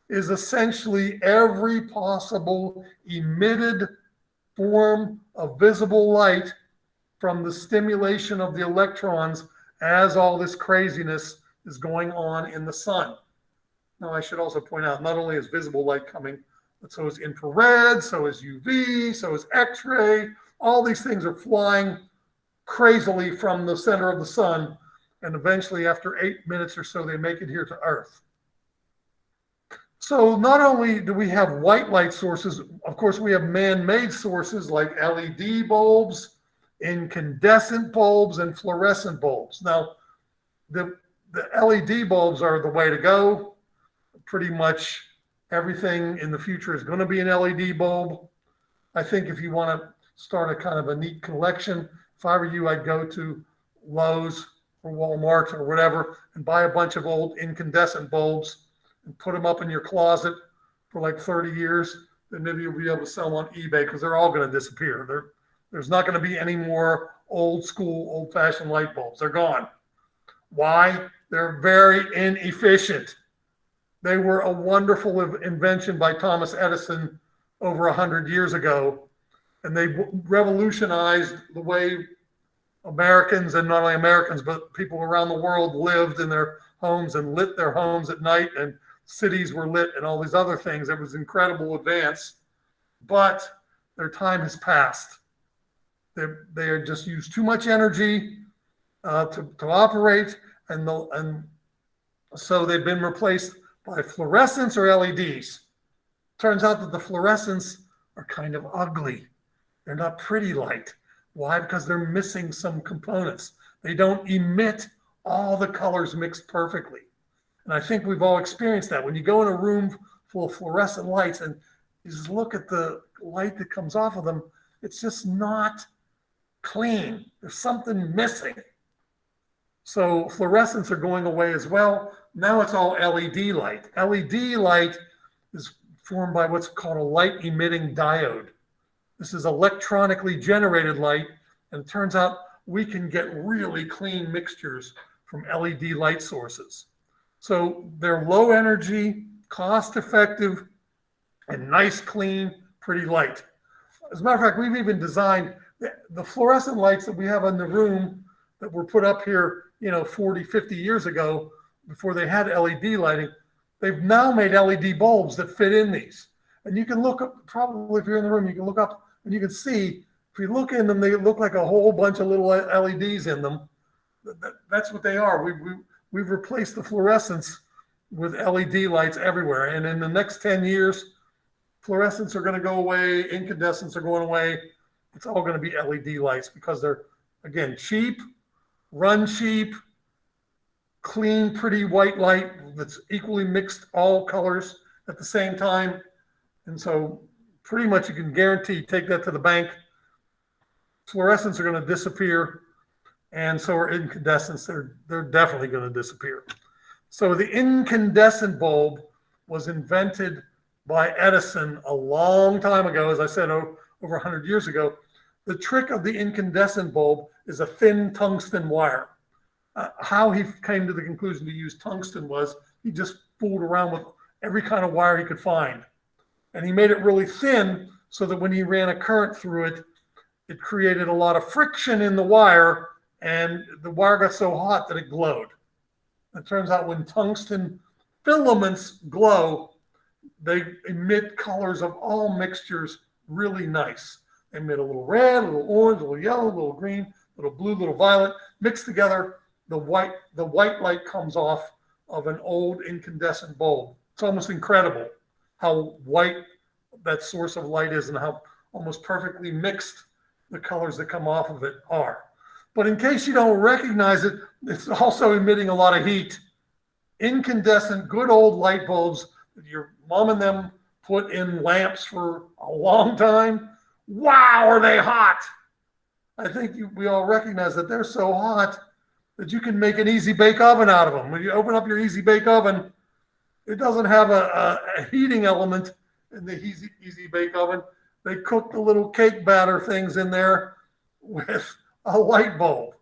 is essentially every possible emitted form of visible light from the stimulation of the electrons as all this craziness is going on in the sun. Now, I should also point out, not only is visible light coming, but so is infrared, so is UV, so is X-ray. All these things are flying crazily from the center of the sun, and eventually, after 8 minutes or so, they make it here to Earth. So not only do we have white light sources, of course, we have man-made sources like LED bulbs, incandescent bulbs, and fluorescent bulbs. Now, the, the LED bulbs are the way to go. Pretty much everything in the future is going to be an LED bulb. I think if you want to start a kind of a neat collection, if I were you, I'd go to Lowe's or Walmart or whatever and buy a bunch of old incandescent bulbs and put them up in your closet for like 30 years. Then maybe you'll be able to sell them on eBay because they're all going to disappear. There's not going to be any more old school, old fashioned light bulbs. They're gone. Why? They're very inefficient. They were a wonderful invention by Thomas Edison over 100 years ago, and they revolutionized the way Americans, and not only Americans, but people around the world lived in their homes and lit their homes at night, and cities were lit and all these other things. It was an incredible advance, but their time has passed. They just use too much energy to operate, and so they've been replaced by fluorescents or LEDs. Turns out that the fluorescents are kind of ugly. They're not pretty light. Why? Because they're missing some components. They don't emit all the colors mixed perfectly. And I think we've all experienced that. When you go in a room full of fluorescent lights and you just look at the light that comes off of them, it's just not clean. There's something missing. So fluorescents are going away as well. Now it's all LED light. LED light is formed by what's called a light emitting diode. This is electronically generated light, and it turns out we can get really clean mixtures from LED light sources. So they're low energy, cost effective, and nice, clean, pretty light. As a matter of fact, we've even designed the fluorescent lights that we have in the room that were put up here, 40, 50 years ago, before they had LED lighting. They've now made LED bulbs that fit in these. And you can look up, probably if you're in the room, you can look up and you can see, if you look in them, they look like a whole bunch of little LEDs in them. That's what they are. We've replaced the fluorescents with LED lights everywhere. And in the next 10 years, fluorescents are going to go away, incandescents are going away. It's all going to be LED lights because they're, again, cheap, run cheap, clean, pretty white light that's equally mixed all colors at the same time. And so pretty much you can guarantee, take that to the bank, fluorescents are going to disappear, and so are incandescents. They're definitely going to disappear. So the incandescent bulb was invented by Edison a long time ago, as I said, over 100 years ago. The trick of the incandescent bulb is a thin tungsten wire. How he came to the conclusion to use tungsten was he just fooled around with every kind of wire he could find. And he made it really thin so that when he ran a current through it, it created a lot of friction in the wire, and the wire got so hot that it glowed. It turns out when tungsten filaments glow, they emit colors of all mixtures really nice. They emit a little red, a little orange, a little yellow, a little green, a little blue, a little violet. Mixed together, the white light comes off of an old incandescent bulb. It's almost incredible how white that source of light is and how almost perfectly mixed the colors that come off of it are. But in case you don't recognize it, it's also emitting a lot of heat. Incandescent, good old light bulbs that your mom and them put in lamps for a long time. Wow, are they hot? I think we all recognize that they're so hot that you can make an easy bake oven out of them. When you open up your easy bake oven, it doesn't have a heating element in the easy bake oven. They cook the little cake batter things in there with a light bulb.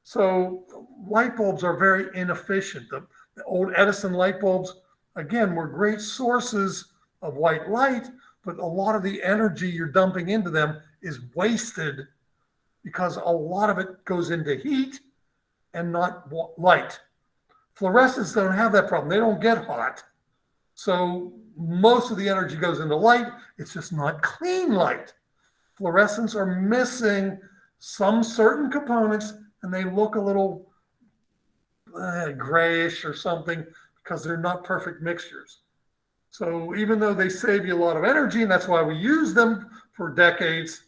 So light bulbs are very inefficient. The old Edison light bulbs, again, were great sources of white light, but a lot of the energy you're dumping into them is wasted because a lot of it goes into heat and not light. Fluorescents don't have that problem. They don't get hot. So most of the energy goes into light. It's just not clean light. Fluorescents are missing some certain components, and they look a little grayish or something because they're not perfect mixtures. So even though they save you a lot of energy, and that's why we use them for decades,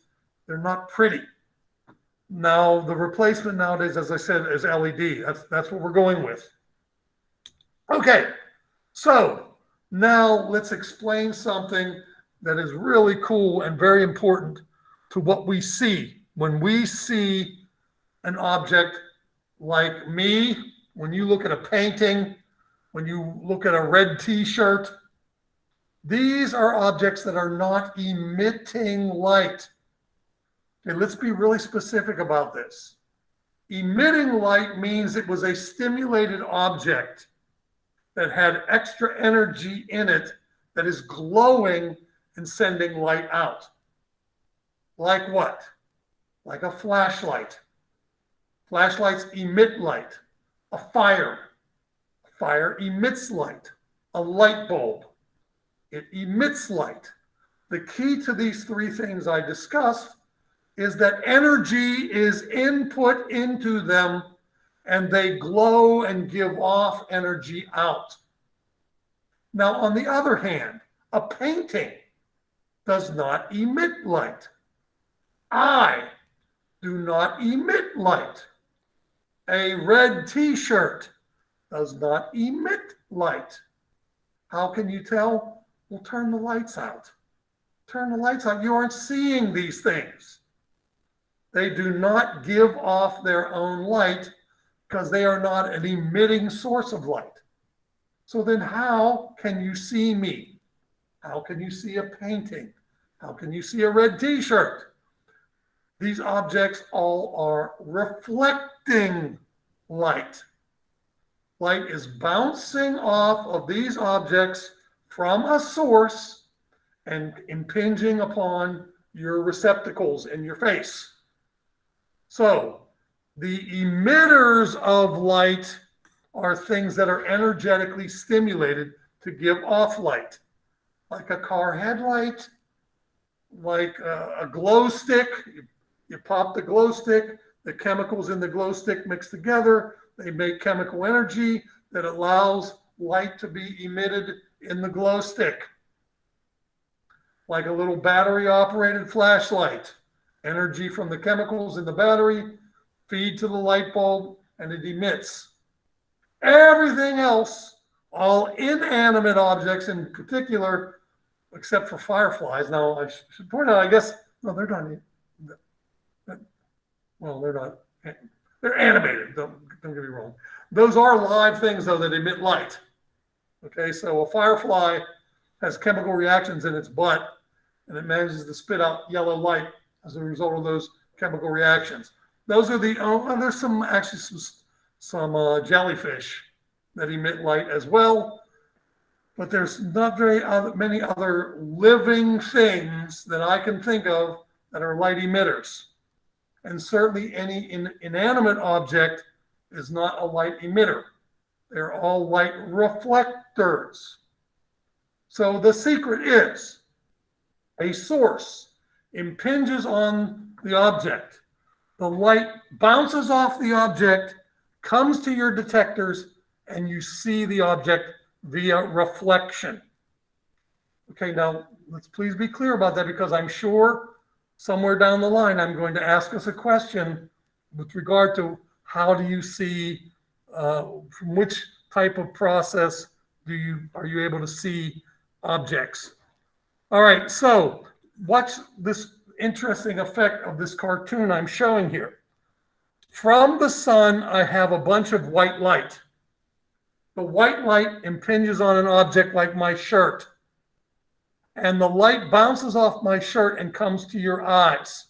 they're not pretty. Now, the replacement nowadays, as I said, is LED. That's what we're going with. Okay, so now let's explain something that is really cool and very important to what we see. When we see an object like me, when you look at a painting, when you look at a red t-shirt, these are objects that are not emitting light. Okay, let's be really specific about this. Emitting light means it was a stimulated object that had extra energy in it that is glowing and sending light out. Like what? Like a flashlight. Flashlights emit light. A fire. A fire emits light. A light bulb. It emits light. The key to these three things I discussed is that energy is input into them and they glow and give off energy out. Now, on the other hand, a painting does not emit light. I do not emit light. A red t-shirt does not emit light. How can you tell? Well, turn the lights out. Turn the lights out. You aren't seeing these things. They do not give off their own light because they are not an emitting source of light. So then how can you see me? How can you see a painting? How can you see a red t-shirt? These objects all are reflecting light. Light is bouncing off of these objects from a source and impinging upon your receptacles in your face. So the emitters of light are things that are energetically stimulated to give off light, like a car headlight, like a glow stick. You pop the glow stick, the chemicals in the glow stick mix together, they make chemical energy that allows light to be emitted in the glow stick. Like a little battery operated flashlight. Energy from the chemicals in the battery feed to the light bulb and it emits. Everything else, all inanimate objects in particular, except for fireflies. Now, I should point out, I guess, no, they're not. Well, they're not. They're animated. Don't get me wrong. Those are live things, though, that emit light. Okay, so a firefly has chemical reactions in its butt, and it manages to spit out yellow light as a result of those chemical reactions. Those are the, there's some jellyfish that emit light as well, but there's not very many other living things that I can think of that are light emitters. And certainly any inanimate object is not a light emitter. They're all light reflectors. So the secret is a source impinges on the object. The light bounces off the object, comes to your detectors, and you see the object via reflection. Okay, now let's please be clear about that, because I'm sure somewhere down the line I'm going to ask us a question with regard to how do you see, from which type of process are you able to see objects. All right, so watch this interesting effect of this cartoon I'm showing here. From the sun, I have a bunch of white light. The white light impinges on an object like my shirt, and the light bounces off my shirt and comes to your eyes.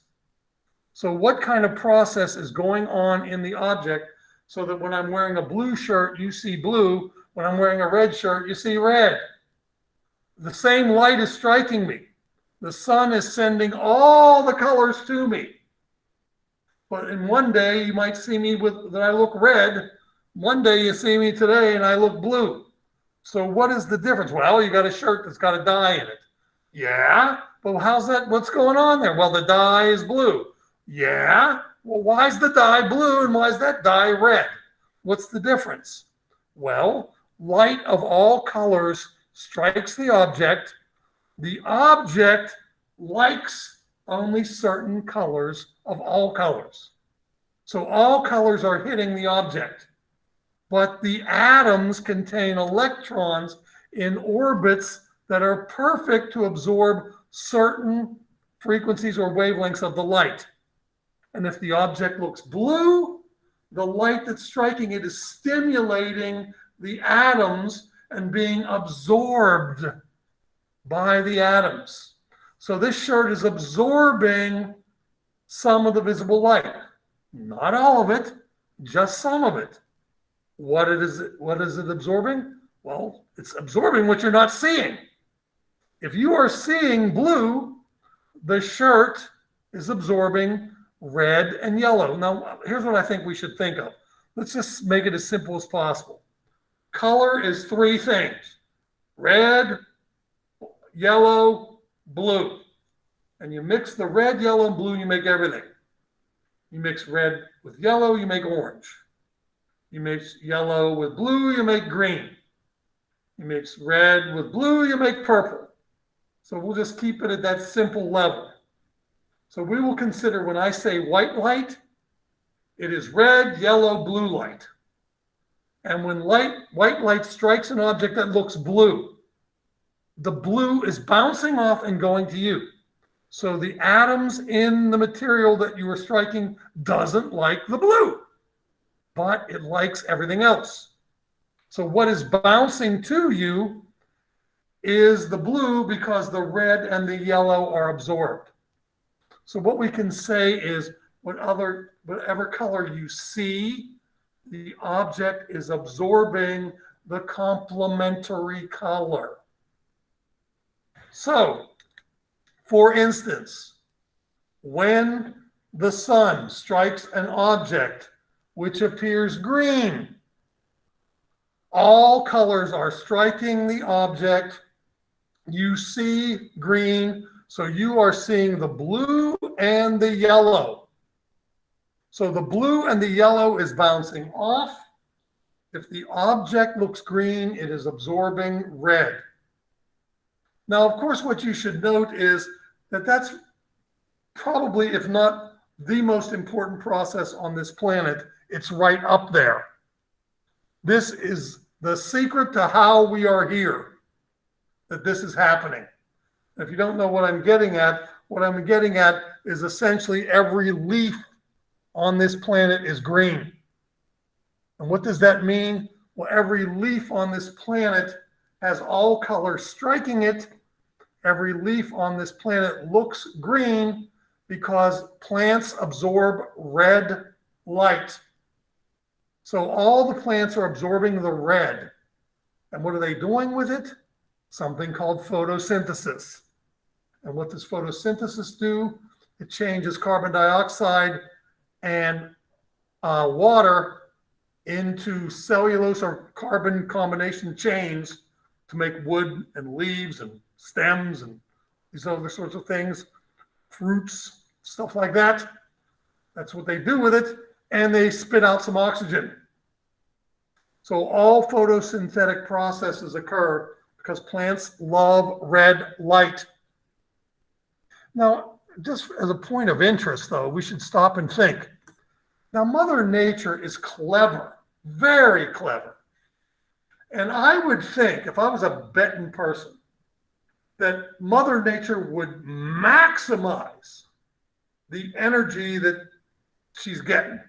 So what kind of process is going on in the object so that when I'm wearing a blue shirt, you see blue. When I'm wearing a red shirt, you see red. The same light is striking me. The sun is sending all the colors to me. But in one day, you might see me that I look red. One day you see me today and I look blue. So what is the difference? Well, you got a shirt that's got a dye in it. Yeah, but what's going on there? Well, the dye is blue. Yeah, well, why is the dye blue and why is that dye red? What's the difference? Well, light of all colors strikes the object likes only certain colors of all colors. So all colors are hitting the object, but the atoms contain electrons in orbits that are perfect to absorb certain frequencies or wavelengths of the light. And if the object looks blue, the light that's striking it is stimulating the atoms and being absorbed by the atoms. So this shirt is absorbing some of the visible light. Not all of it, just some of it. What is it absorbing? Well, it's absorbing what you're not seeing. If you are seeing blue, the shirt is absorbing red and yellow. Now, here's what I think we should think of. Let's just make it as simple as possible. Color is three things: red, yellow, blue. And you mix the red, yellow, and blue, and you make everything. You mix red with yellow, you make orange. You mix yellow with blue, you make green. You mix red with blue, you make purple. So we'll just keep it at that simple level. So we will consider when I say white light, it is red, yellow, blue light. And when white light strikes an object that looks blue, the blue is bouncing off and going to you. So the atoms in the material that you are striking doesn't like the blue, but it likes everything else. So what is bouncing to you is the blue because the red and the yellow are absorbed. So what we can say is whatever color you see, the object is absorbing the complementary color. So, for instance, when the sun strikes an object which appears green, all colors are striking the object. You see green, so you are seeing the blue and the yellow. So the blue and the yellow is bouncing off. If the object looks green, it is absorbing red. Now, of course, what you should note is that that's probably, if not the most important process on this planet, it's right up there. This is the secret to how we are here, that this is happening. If you don't know what I'm getting at is essentially every leaf on this planet is green. And what does that mean? Well, every leaf on this planet has all colors striking it. Every leaf on this planet looks green because plants absorb red light. So all the plants are absorbing the red. And what are they doing with it? Something called photosynthesis. And what does photosynthesis do? It changes carbon dioxide and water into cellulose or carbon combination chains to make wood and leaves and stems and these other sorts of things, fruits, stuff like that. That's what they do with it. And they spit out some oxygen. So all photosynthetic processes occur because plants love red light. Now, just as a point of interest, though, we should stop and think. Now, Mother Nature is clever, very clever. And I would think, if I was a betting person, that Mother Nature would maximize the energy that she's getting.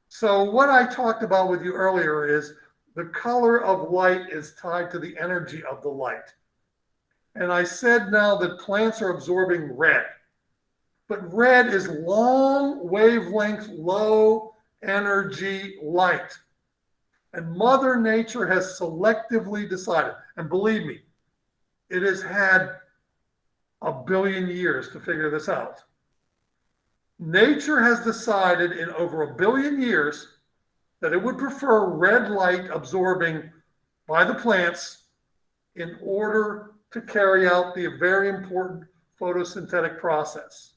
So what I talked about with you earlier is the color of light is tied to the energy of the light. And I said now that plants are absorbing red. But red is long wavelength, low energy light. And Mother Nature has selectively decided, and believe me, it has had 1 billion years to figure this out. Nature has decided in over 1 billion years that it would prefer red light absorbing by the plants in order to carry out the very important photosynthetic process.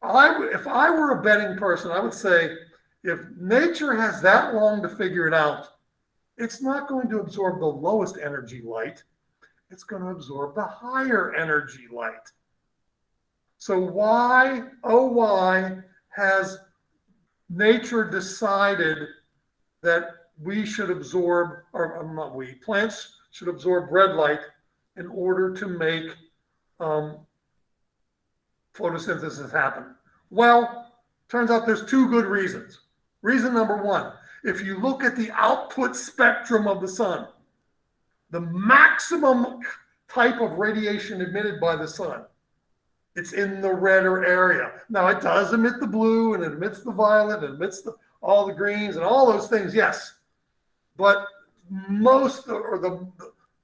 If I were a betting person, I would say if nature has that long to figure it out, it's not going to absorb the lowest energy light. It's going to absorb the higher energy light. So why, oh why, has nature decided that we should absorb, or not we, plants should absorb red light in order to make photosynthesis happen? Well, turns out there's two good reasons. Reason number one, if you look at the output spectrum of the sun, the maximum type of radiation emitted by the sun, it's in the redder area. Now, it does emit the blue, and it emits the violet, and it emits all the greens, and all those things, yes. But most, or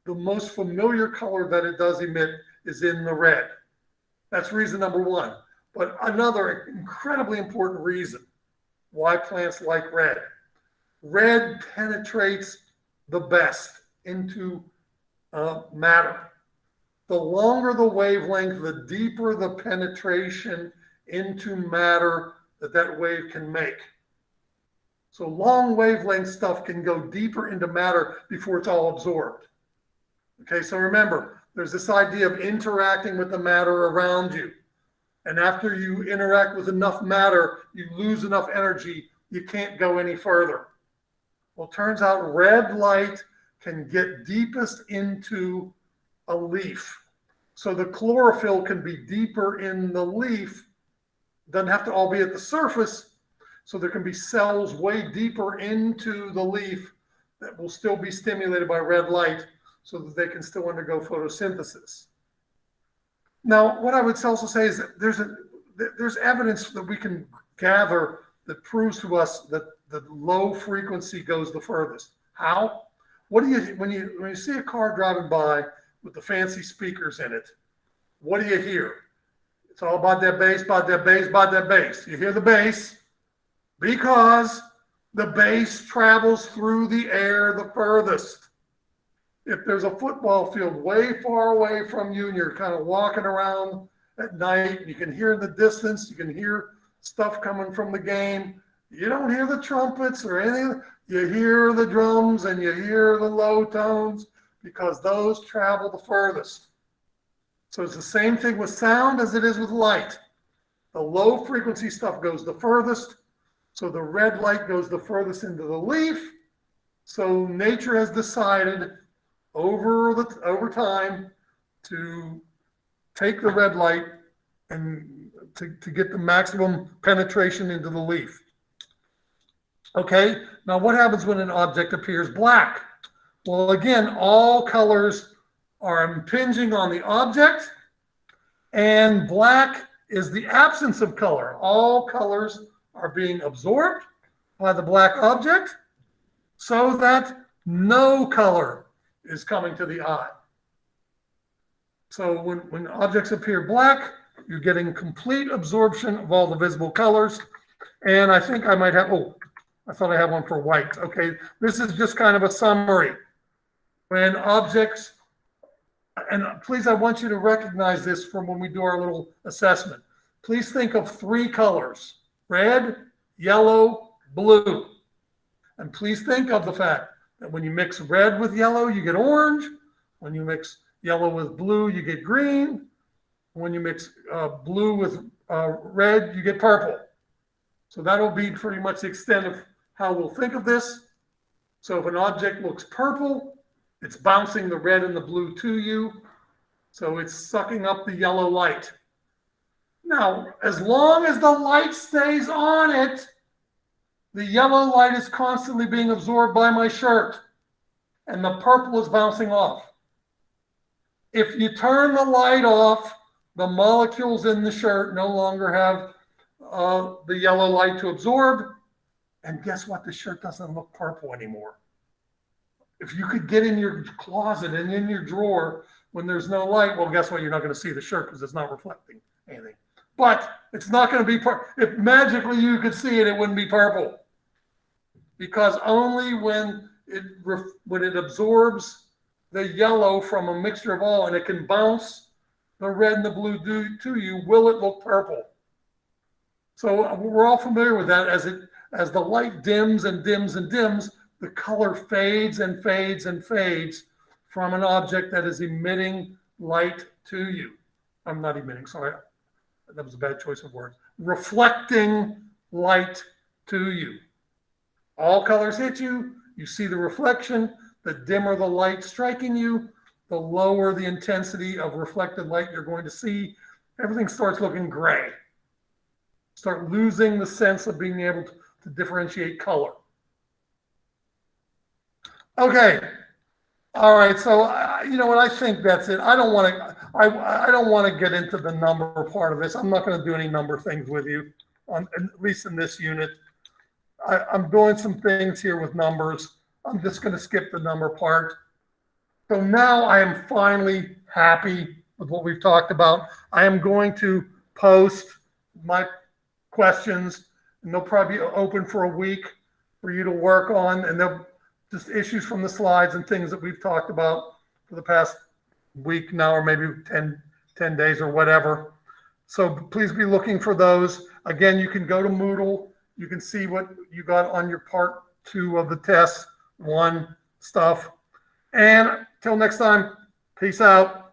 the most familiar color that it does emit is in the red. That's reason number one. But another incredibly important reason why plants like red. Red penetrates the best into matter. The longer the wavelength, the deeper the penetration into matter that wave can make. So long wavelength stuff can go deeper into matter before it's all absorbed. Okay, so remember, there's this idea of interacting with the matter around you. And after you interact with enough matter, you lose enough energy, you can't go any further. Well, it turns out red light can get deepest into a leaf. So the chlorophyll can be deeper in the leaf, doesn't have to all be at the surface. So there can be cells way deeper into the leaf that will still be stimulated by red light so that they can still undergo photosynthesis. Now, what I would also say is that there's evidence that we can gather that proves to us that the low frequency goes the furthest. How? What do you, when you see a car driving by with the fancy speakers in it, what do you hear? It's all about that bass, about that bass, about that bass. You hear the bass because the bass travels through the air the furthest. If there's a football field way far away from you and you're kind of walking around at night, you can hear in the distance, you can hear stuff coming from the game. You don't hear the trumpets or anything. You hear the drums and you hear the low tones because those travel the furthest. So it's the same thing with sound as it is with light. The low frequency stuff goes the furthest. So the red light goes the furthest into the leaf. So nature has decided over time to take the red light and to get the maximum penetration into the leaf. Okay, now what happens when an object appears black? Well, again, all colors are impinging on the object, and black is the absence of color. All colors are being absorbed by the black object so that no color is coming to the eye. So when objects appear black, you're getting complete absorption of all the visible colors. And I think I might have, I thought I had one for white. Okay, this is just kind of a summary. When objects, and please, I want you to recognize this from when we do our little assessment. Please think of three colors: red, yellow, blue. And please think of the fact that when you mix red with yellow, you get orange. When you mix yellow with blue, you get green. When you mix blue with red, you get purple. So that'll be pretty much the extent of how we'll think of this. So if an object looks purple, it's bouncing the red and the blue to you. So it's sucking up the yellow light. Now, as long as the light stays on it, the yellow light is constantly being absorbed by my shirt, and the purple is bouncing off. If you turn the light off, the molecules in the shirt no longer have the yellow light to absorb, and guess what? The shirt doesn't look purple anymore. If you could get in your closet and in your drawer when there's no light, well, guess what? You're not going to see the shirt because it's not reflecting anything. But it's not going to be purple. If magically you could see it, it wouldn't be purple. Because only when it absorbs the yellow from a mixture of all, and it can bounce the red and the blue to you, will it look purple. So we're all familiar with that. As the light dims and dims and dims, the color fades and fades and fades from an object that is emitting light to you. I'm not emitting, sorry. That was a bad choice of words. Reflecting light to you. All colors hit you, you see the reflection. The dimmer the light striking you, the lower the intensity of reflected light you're going to see. Everything starts looking gray. Start losing the sense of being able to differentiate color. Okay. All right. So, you know what? I think that's it. I don't want to. I don't want to get into the number part of this. I'm not going to do any number things with you, at least in this unit. I'm doing some things here with numbers. I'm just going to skip the number part. So now I am finally happy with what we've talked about. I am going to post my questions, and they'll probably be open for a week for you to work on, and they'll just issues from the slides and things that we've talked about for the past week now, or maybe 10 days or whatever. So please be looking for those. Again, you can go to Moodle. You can see what you got on your part 2 of the test 1 stuff. And till next time, peace out.